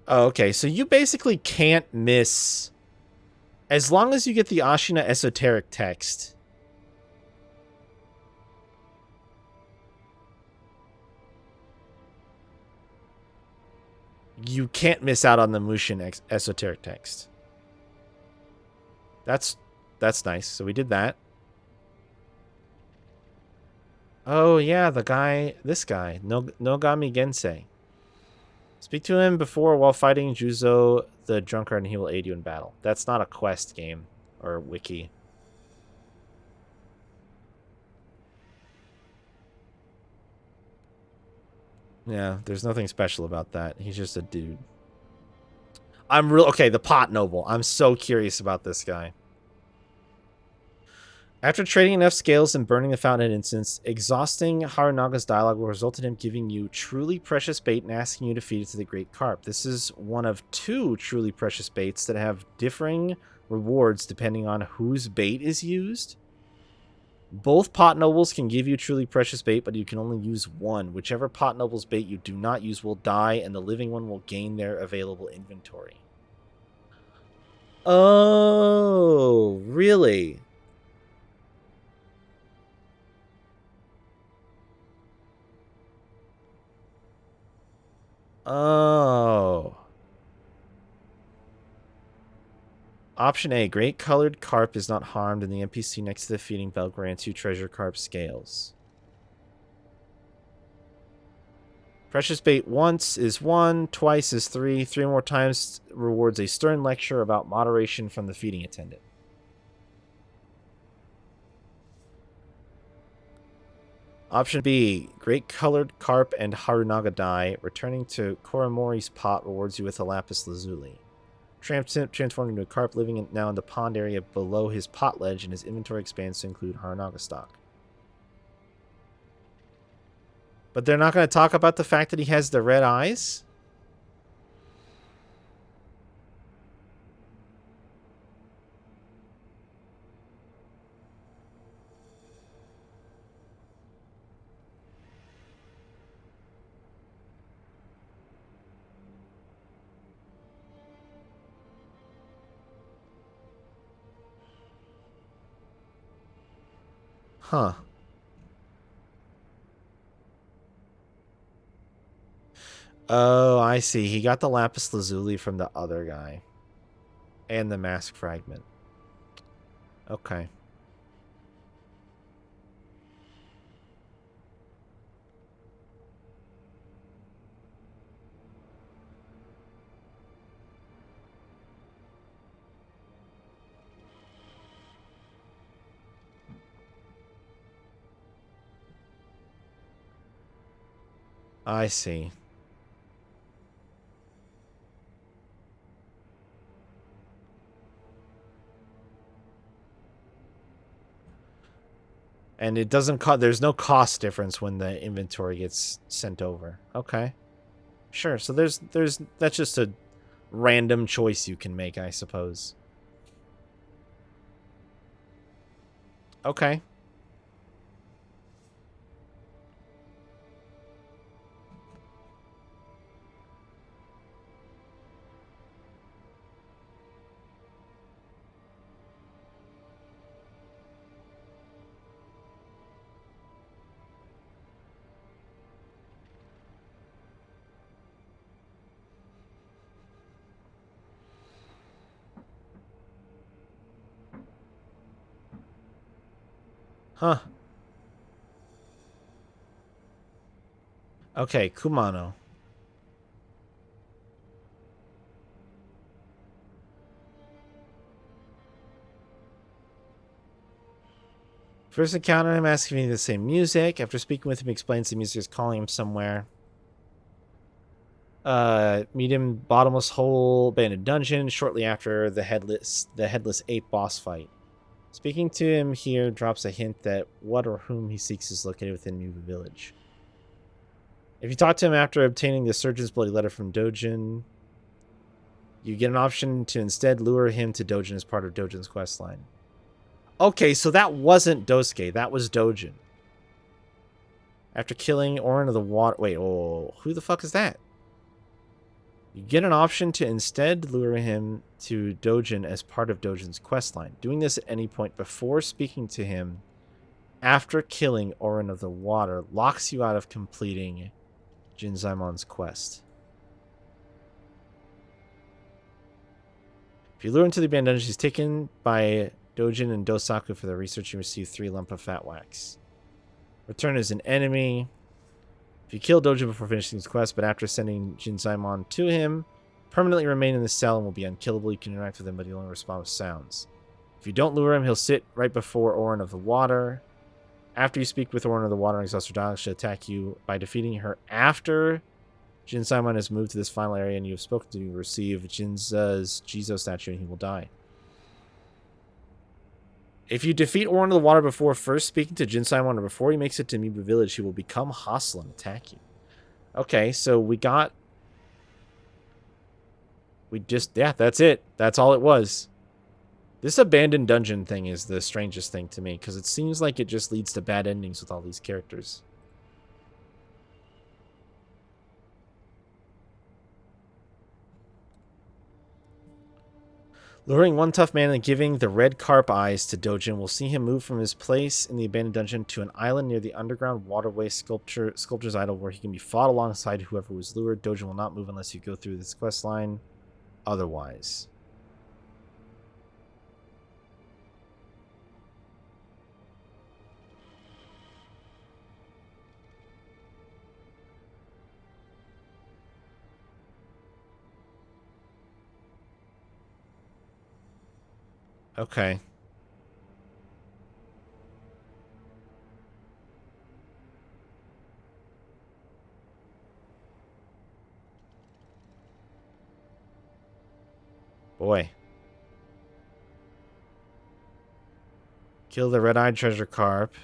Oh, okay, so you basically can't miss... As long as you get the Ashina esoteric text... You can't miss out on the Mushin esoteric text. That's nice. So we did that. Oh, yeah, this guy. Nogami Gensei. Speak to him before while fighting Juzo the drunkard and he will aid you in battle. That's not a quest game or wiki. Yeah, there's nothing special about that. He's just a dude. Okay, the pot noble. I'm so curious about this guy. After trading enough scales and burning the fountain instance, exhausting Harunaga's dialogue will result in him giving you truly precious bait and asking you to feed it to the great carp. This is one of 2 truly precious baits that have differing rewards depending on whose bait is used. Both pot nobles can give you truly precious bait, but you can only use one. Whichever pot noble's bait you do not use will die, and the living one will gain their available inventory. Oh, really? Oh. Option A, great colored carp is not harmed, and the NPC next to the feeding bell grants you treasure carp scales. Precious bait once is 1, twice is 3, 3 more times rewards a stern lecture about moderation from the feeding attendant. Option B, great colored carp and Harunaga dye. Returning to Koramori's pot rewards you with a lapis lazuli. Transformed into a carp, living now in the pond area below his pot ledge, and his inventory expands to include Harunaga stock. But they're not going to talk about the fact that he has the red eyes? Huh. Oh, I see. He got the lapis lazuli from the other guy. And the mask fragment. Okay. I see. And it doesn't cost, there's no cost difference when the inventory gets sent over. Okay. Sure. So that's just a random choice you can make, I suppose. Okay. Huh. Okay, Kumano. First encounter him, asking me the same music. After speaking with him, he explains the music is calling him somewhere. Meet him bottomless hole abandoned dungeon shortly after the headless ape boss fight. Speaking to him here drops a hint that what or whom he seeks is located within Muba Village. If you talk to him after obtaining the surgeon's bloody letter from Dojin, you get an option to instead lure him to Dojin as part of Dojin's questline. Okay, so that wasn't Dosuke, that was Dojin. After killing Orin of the Water... Wait, oh, who the fuck is that? You get an option to instead lure him to Dojin as part of Dojin's questline. Doing this at any point before speaking to him after killing Orin of the Water locks you out of completing Jinzaimon's quest. If you lure him to the abandoned dungeon, he's taken by Dojin and Dosaku for the research and receive 3 lump of fat wax. Return as an enemy. If you kill Dojin before finishing his quest, but after sending Jinzaimon to him, permanently remain in the cell and will be unkillable. You can interact with him, but he'll only respond with sounds. If you don't lure him, he'll sit right before Orin of the Water. After you speak with Orin of the Water and exhaust her dialogue, she'll attack you by defeating her after Jinzaimon has moved to this final area and you have spoken to him. You receive Jinza's Jizo statue and he will die. If you defeat Orin of the Water before first speaking to Jinzaimon or before he makes it to Miba Village, he will become hostile and attack you. Okay, so we just, yeah, that's it. That's all it was. This abandoned dungeon thing is the strangest thing to me, because it seems like it just leads to bad endings with all these characters. Luring one tough man and giving the red carp eyes to Dojin will see him move from his place in the abandoned dungeon to an island near the underground waterway sculpture's idol, where he can be fought alongside whoever was lured. Dojin will not move unless you go through this quest line. Otherwise. Okay. Boy. Kill the red-eyed treasure carp.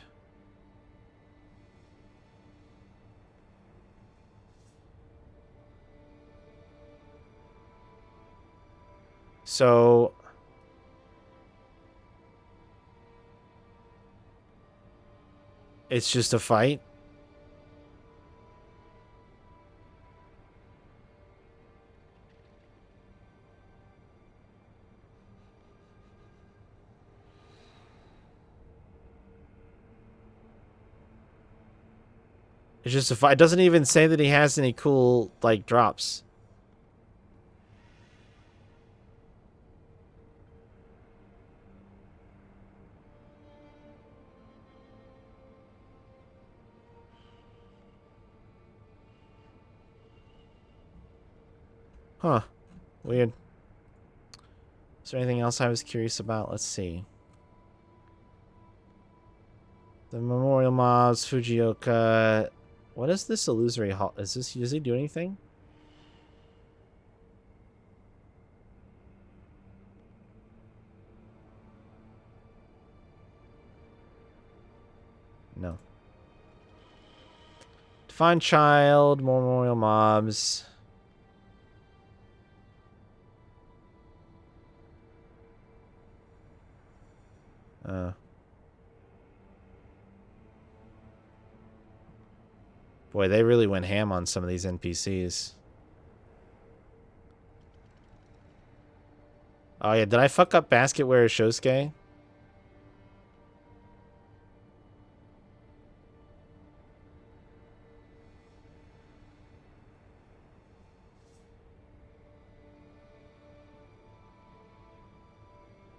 So... it's just a fight? It's just a fight. It doesn't even say that he has any cool, like, drops. Huh. Weird. Is there anything else I was curious about? Let's see. The memorial mobs, Fujioka. What is this illusory hall? Does he do anything? No. Define child, memorial mobs. Boy, they really went ham on some of these NPCs. Oh yeah, did I fuck up Basket Wearer Shosuke?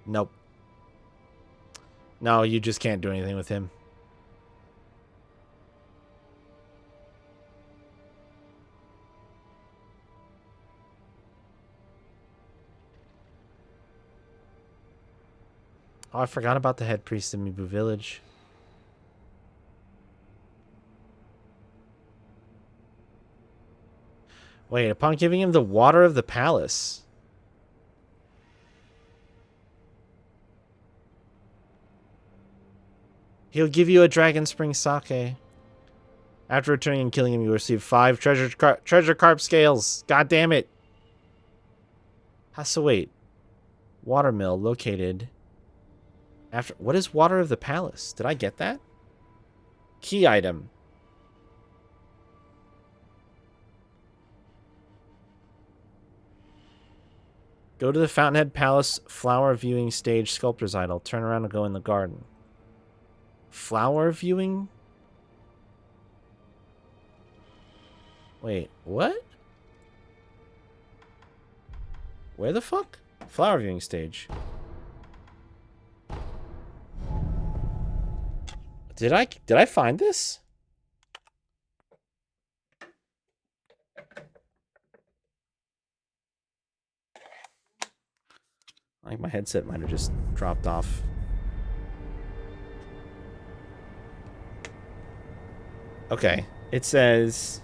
Nope. No, you just can't do anything with him. Oh, I forgot about the head priest in Mibu Village. Wait, upon giving him the water of the palace. He'll give you a Dragon Spring sake. After returning and killing him, you receive 5 treasure carp scales. God damn it. So wait. Watermill located... after... what is Water of the Palace? Did I get that? Key item. Go to the Fountainhead Palace flower viewing stage sculptor's idol. Turn around and go in the garden. Flower viewing? Wait, what? Where the fuck? Flower viewing stage. Did I find this? I think my headset might have just dropped off. Okay. It says...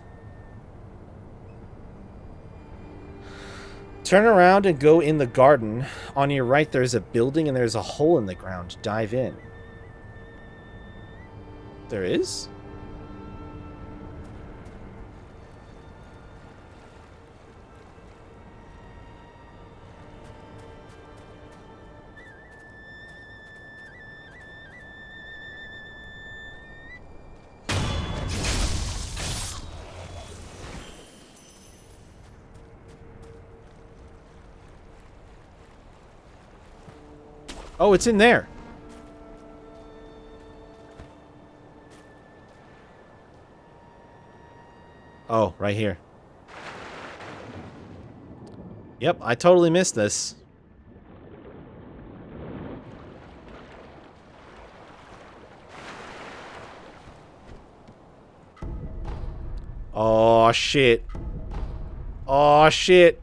turn around and go in the garden. On your right, there's a building and there's a hole in the ground. Dive in. There is? Oh, it's in there. Oh, right here. Yep, I totally missed this. Oh, shit. Oh, shit.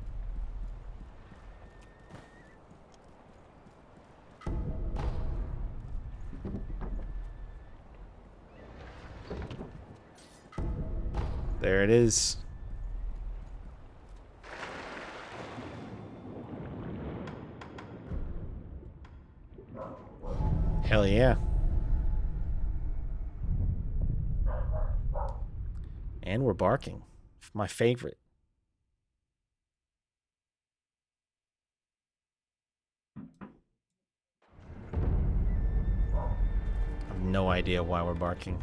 There it is. Hell yeah. And we're barking. My favorite. I have no idea why we're barking.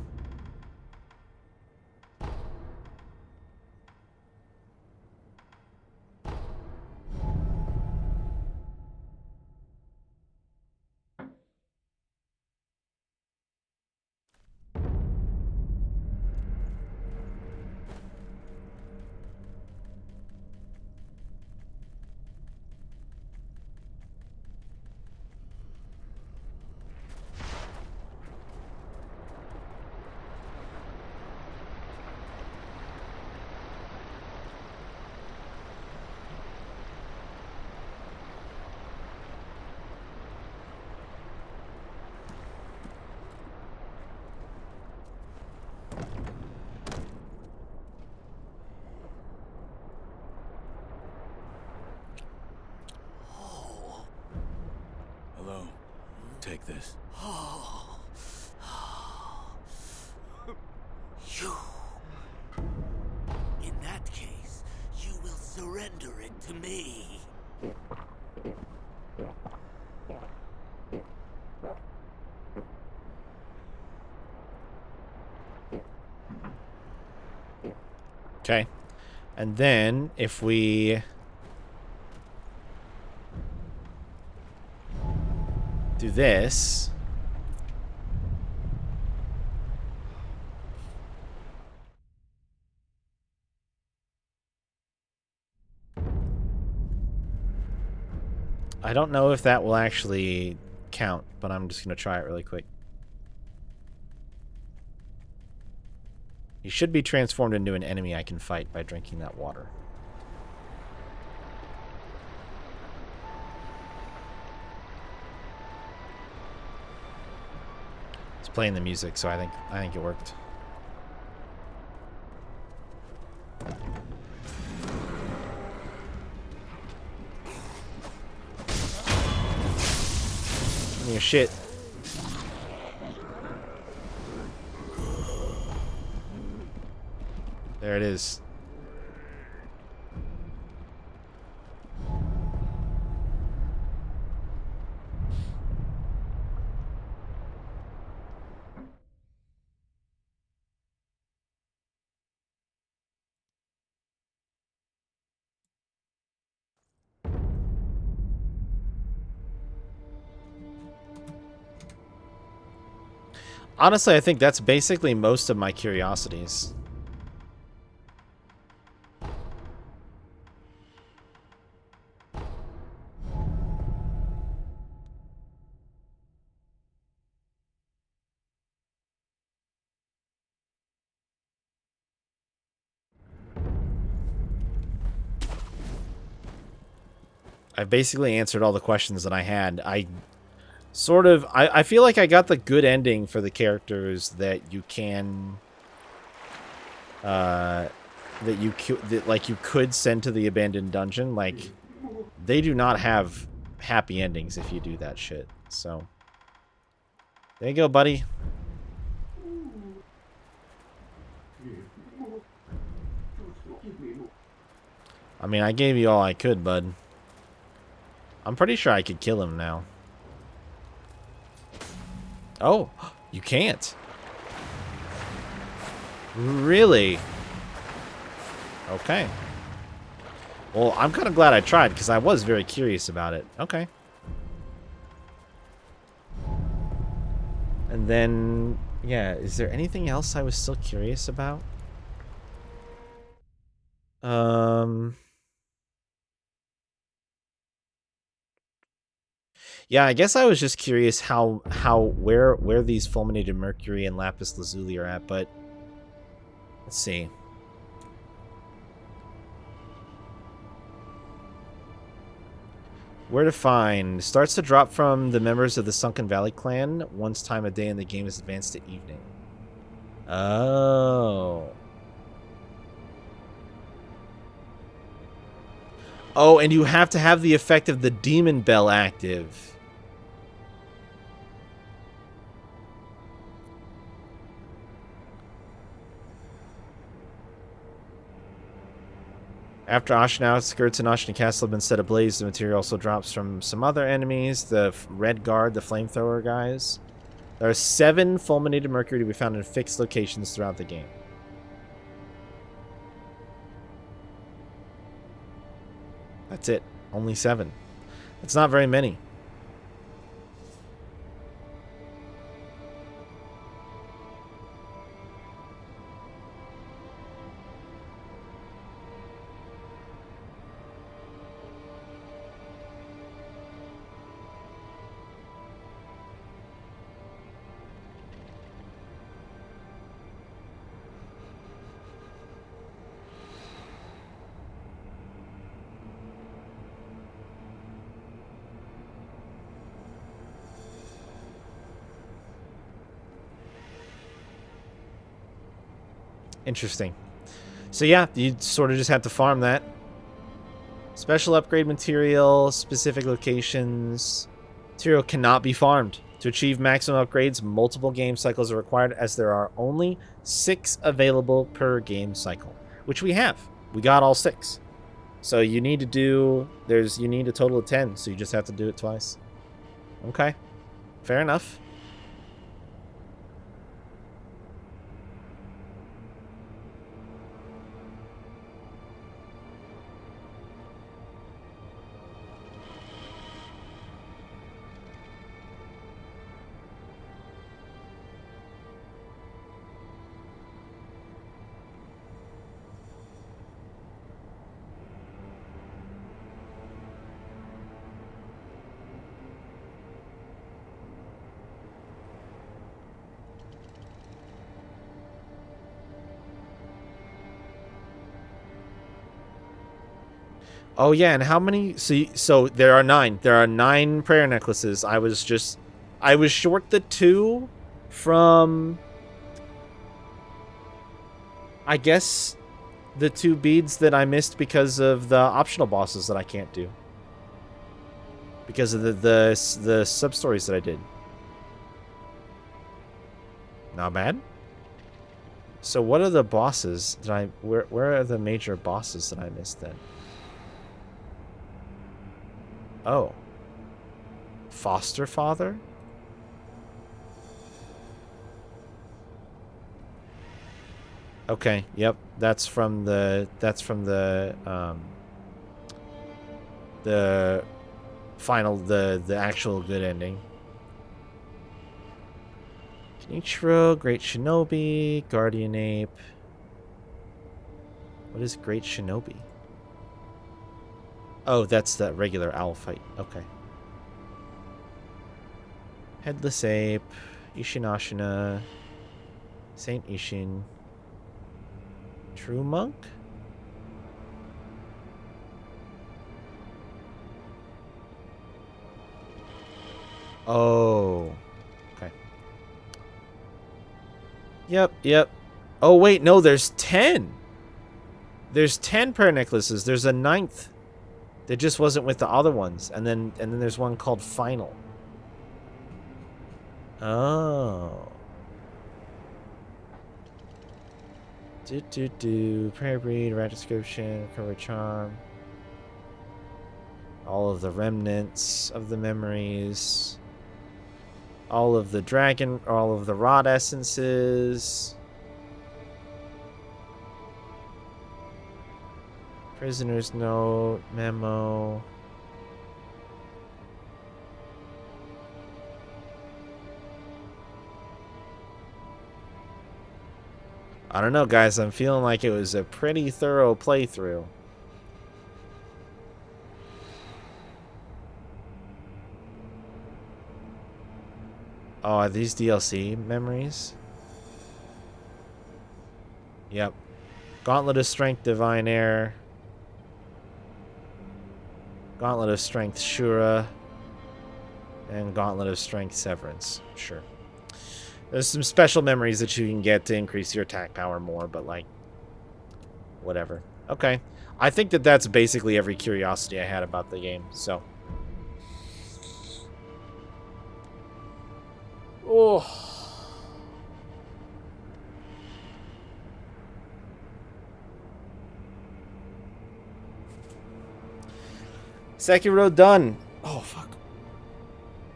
Hello. Take this. You. In that case, you will surrender it to me. Okay. And then, if we do this... I don't know if that will actually count, but I'm just going to try it really quick. He should be transformed into an enemy I can fight by drinking that water. It's playing the music, so I think it worked. Give me your shit. There it is. Honestly, I think that's basically most of my curiosities. I've basically answered all the questions that I had. I feel like I got the good ending for the characters that you can that you could send to the abandoned dungeon. Like, they do not have happy endings if you do that shit. So there you go, buddy. I mean, I gave you all I could, bud. I'm pretty sure I could kill him now. Oh, you can't. Really? Okay. Well, I'm kind of glad I tried, because I was very curious about it. Okay. And then, yeah, is there anything else I was still curious about? Yeah, I guess I was just curious where these fulminated mercury and lapis lazuli are at, but let's see. Where to find? Starts to drop from the members of the Sunken Valley clan once time of day in the game is advanced to evening. Oh. Oh, and you have to have the effect of the demon bell active. After Ashen outskirts and Ashen Castle have been set ablaze, the material also drops from some other enemies. The Red Guard, the flamethrower guys. There are 7 fulminated mercury to be found in fixed locations throughout the game. That's it. Only 7. That's not very many. Interesting. So yeah, you sort of just have to farm that. Special upgrade material, specific locations. Material cannot be farmed. To achieve maximum upgrades, multiple game cycles are required as there are only 6 available per game cycle. Which we have. We got all 6. So you need to do... you need a total of 10, so you just have to do it twice. Okay. Fair enough. Oh yeah, and how many? So there are 9. There are 9 prayer necklaces. I was short the 2 from, I guess, the 2 beads that I missed because of the optional bosses that I can't do. Because of the sub-stories that I did. Not bad. So what are the bosses that where are the major bosses that I missed then? Oh. Foster father? Okay, yep. That's from the final the actual good ending. Kenichiro, Great Shinobi, Guardian Ape. What is Great Shinobi? Oh, that's the regular owl fight. Okay. Headless Ape, Ishinashina, Saint Ishin, True Monk? Oh. Okay. Yep. Oh, wait, no, there's 10. There's 10 prayer necklaces. There's a 9th. That just wasn't with the other ones. And then there's one called Final. Oh. Prayer Breed, Rat Description, Recover Charm. All of the remnants of the memories. All of the dragon, all of the rod essences. Prisoner's note, memo. I don't know, guys. I'm feeling like it was a pretty thorough playthrough. Oh, are these DLC memories? Yep. Gauntlet of Strength, Divine Air. Gauntlet of Strength, Shura. And Gauntlet of Strength, Severance. Sure. There's some special memories that you can get to increase your attack power more, but, like, whatever. Okay. I think that that's basically every curiosity I had about the game, so. Oh. Sekiro done. Oh, fuck.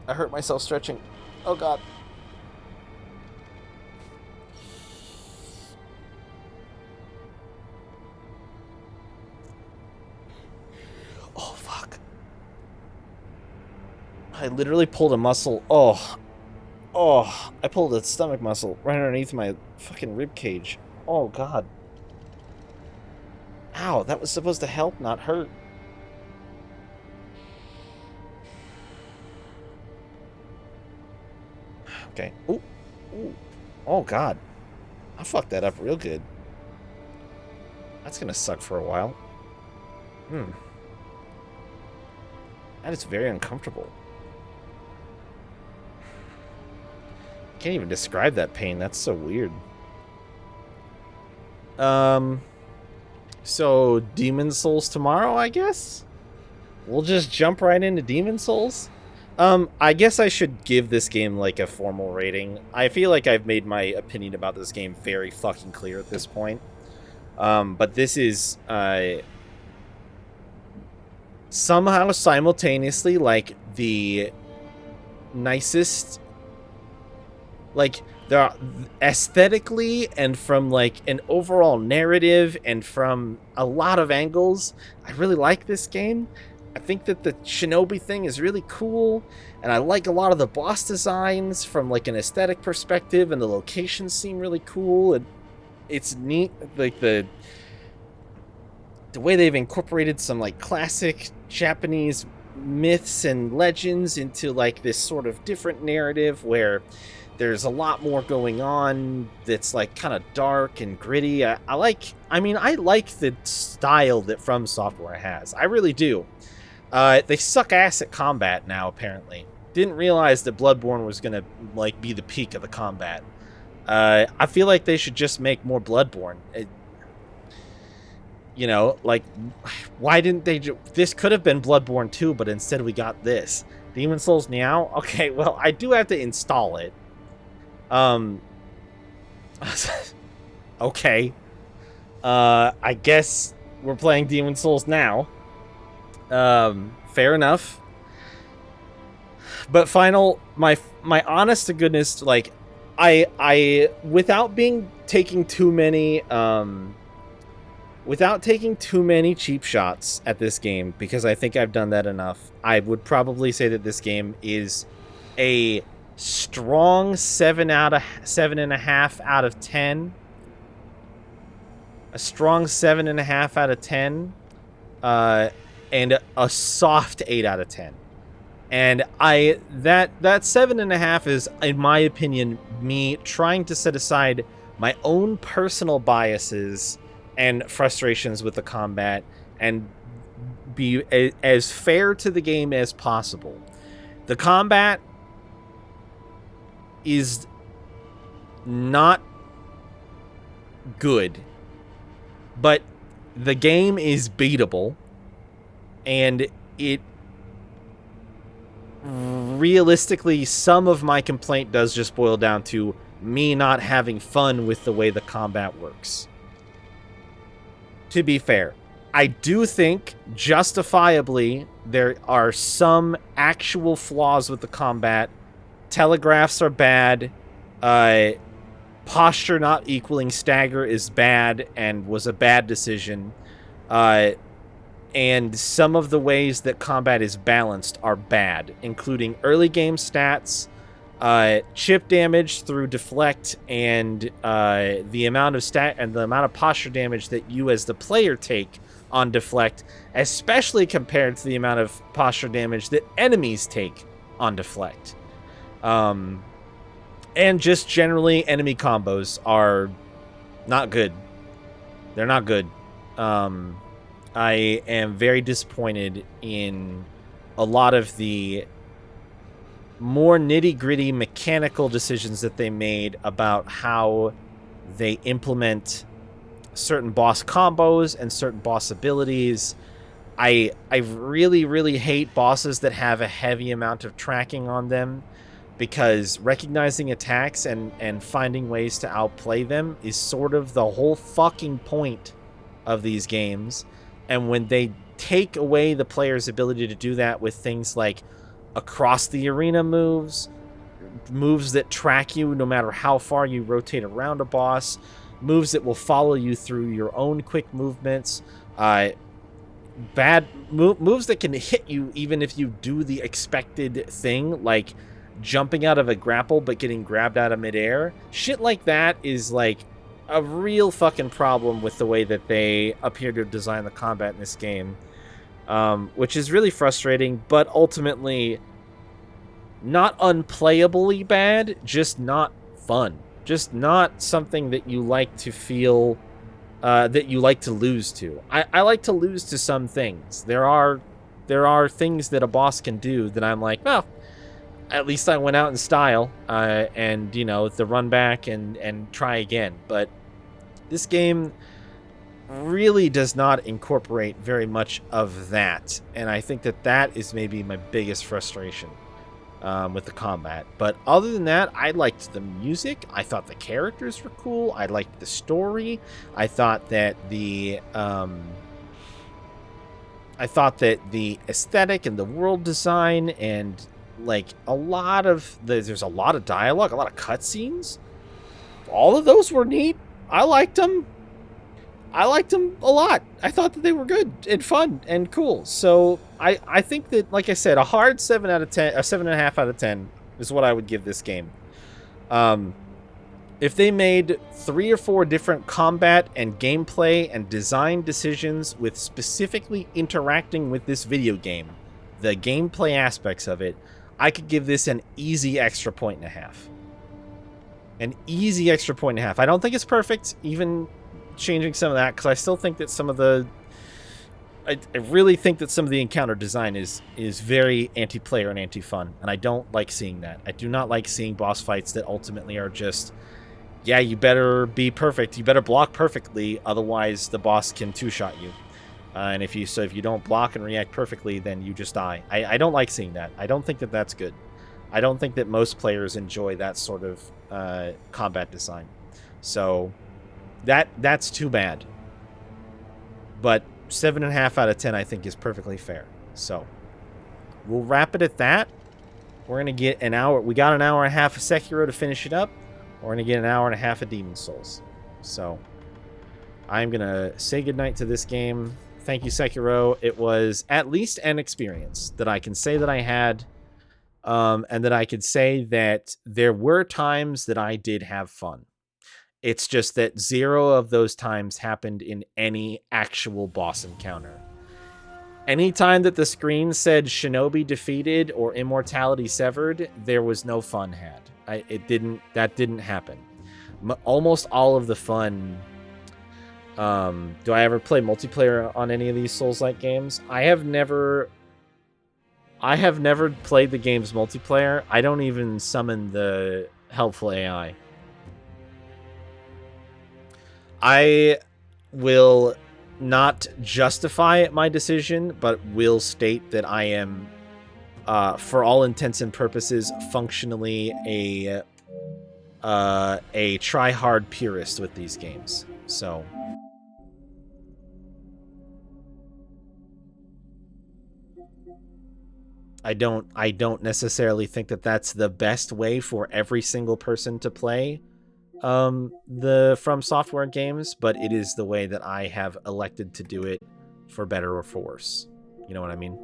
I hurt myself stretching. Oh, God. Oh, fuck. I literally pulled a muscle. Oh. Oh, I pulled a stomach muscle right underneath my fucking rib cage. Oh, God. Ow, that was supposed to help, not hurt. Okay. Ooh. Ooh. Oh, God. I fucked that up real good. That's gonna suck for a while. That is very uncomfortable. Can't even describe that pain. That's so weird. So Demon Souls tomorrow, I guess? We'll just jump right into Demon Souls? I guess I should give this game, like, a formal rating. I feel like I've made my opinion about this game very fucking clear at this point. But this is, somehow simultaneously, like, the nicest, like, aesthetically and from, like, an overall narrative and from a lot of angles, I really like this game. I think that the Shinobi thing is really cool, and I like a lot of the boss designs from, like, an aesthetic perspective, and the locations seem really cool, and it's neat, like, the way they've incorporated some, like, classic Japanese myths and legends into, like, this sort of different narrative where there's a lot more going on that's, like, kind of dark and gritty. I like the style that From Software has. I really do. They suck ass at combat now, apparently. Didn't realize that Bloodborne was gonna, like, be the peak of the combat. I feel like they should just make more Bloodborne. You know, like, why didn't they this could have been Bloodborne 2, but instead we got this. Demon Souls Meow? Okay, well, I do have to install it. Okay. I guess we're playing Demon Souls now. Fair enough. But my honest to goodness, like, I without taking too many cheap shots at this game, because I think I've done that enough, I would probably say that this game is a strong 7.5 out of 10. A strong 7.5 out of 10. And a soft 8 out of 10. And that 7.5 is, in my opinion, me trying to set aside my own personal biases and frustrations with the combat and be as fair to the game as possible. The combat is not good, but the game is beatable, and it realistically, some of my complaint does just boil down to me not having fun with the way the combat works. To be fair, I do think justifiably there are some actual flaws with the combat. Telegraphs are bad. Posture not equaling stagger is bad and was a bad decision. And some of the ways that combat is balanced are bad, including early game stats, chip damage through deflect, and the amount of posture damage that you as the player take on deflect, especially compared to the amount of posture damage that enemies take on deflect. And just generally, enemy combos are not good. They're not good. I am very disappointed in a lot of the more nitty-gritty mechanical decisions that they made about how they implement certain boss combos and certain boss abilities. I really, really hate bosses that have a heavy amount of tracking on them, because recognizing attacks and finding ways to outplay them is sort of the whole fucking point of these games. And when they take away the player's ability to do that with things like across the arena moves that track you no matter how far you rotate around a boss, moves that will follow you through your own quick movements, moves that can hit you even if you do the expected thing, like jumping out of a grapple but getting grabbed out of midair. Shit like that is like a real fucking problem with the way that they appear to design the combat in this game, which is really frustrating, but ultimately not unplayably bad, just not fun. Just not something that you like to feel, that you like to lose to. I like to lose to some things. There are things that a boss can do that I'm like, well, at least I went out in style, and, you know, the run back and try again. But this game really does not incorporate very much of that, and I think that is maybe my biggest frustration with the combat. But other than that, I liked the music. I thought the characters were cool. I liked the story. I thought that the aesthetic and the world design and like there's a lot of dialogue, a lot of cutscenes. All of those were neat. I liked them a lot. I thought that they were good and fun and cool. So I think that, like I said, a hard 7 out of 10, a 7.5 out of 10 is what I would give this game. If they made 3 or 4 different combat and gameplay and design decisions with specifically interacting with this video game, the gameplay aspects of it, I could give this an easy extra 1.5. An easy extra 1.5. I don't think it's perfect, even changing some of that, because I still think that some of the... I really think that some of the encounter design is very anti-player and anti-fun, and I don't like seeing that. I do not like seeing boss fights that ultimately are just, yeah, you better be perfect, you better block perfectly, otherwise the boss can two-shot you. And if you don't block and react perfectly, then you just die. I don't like seeing that. I don't think that that's good. I don't think that most players enjoy that sort of combat design. So that's too bad. But 7.5 out of 10 I think is perfectly fair. So we'll wrap it at that. We're gonna get an hour. We got an hour and a half of Sekiro to finish it up. We're gonna get an hour and a half of Demon's Souls. So I'm gonna say goodnight to this game. Thank you, Sekiro. It was at least an experience that I can say that I had, and that I could say that there were times that I did have fun. It's just that 0 of those times happened in any actual boss encounter. Anytime that the screen said Shinobi defeated or Immortality severed, there was no fun had. That didn't happen. Almost all of the fun... do I ever play multiplayer on any of these Souls-like games? I have never played the game's multiplayer. I don't even summon the helpful AI. I will not justify my decision, but will state that I am, for all intents and purposes, functionally a try-hard purist with these games. So... I don't necessarily think that that's the best way for every single person to play the From Software games, but it is the way that I have elected to do it, for better or for worse. You know what I mean?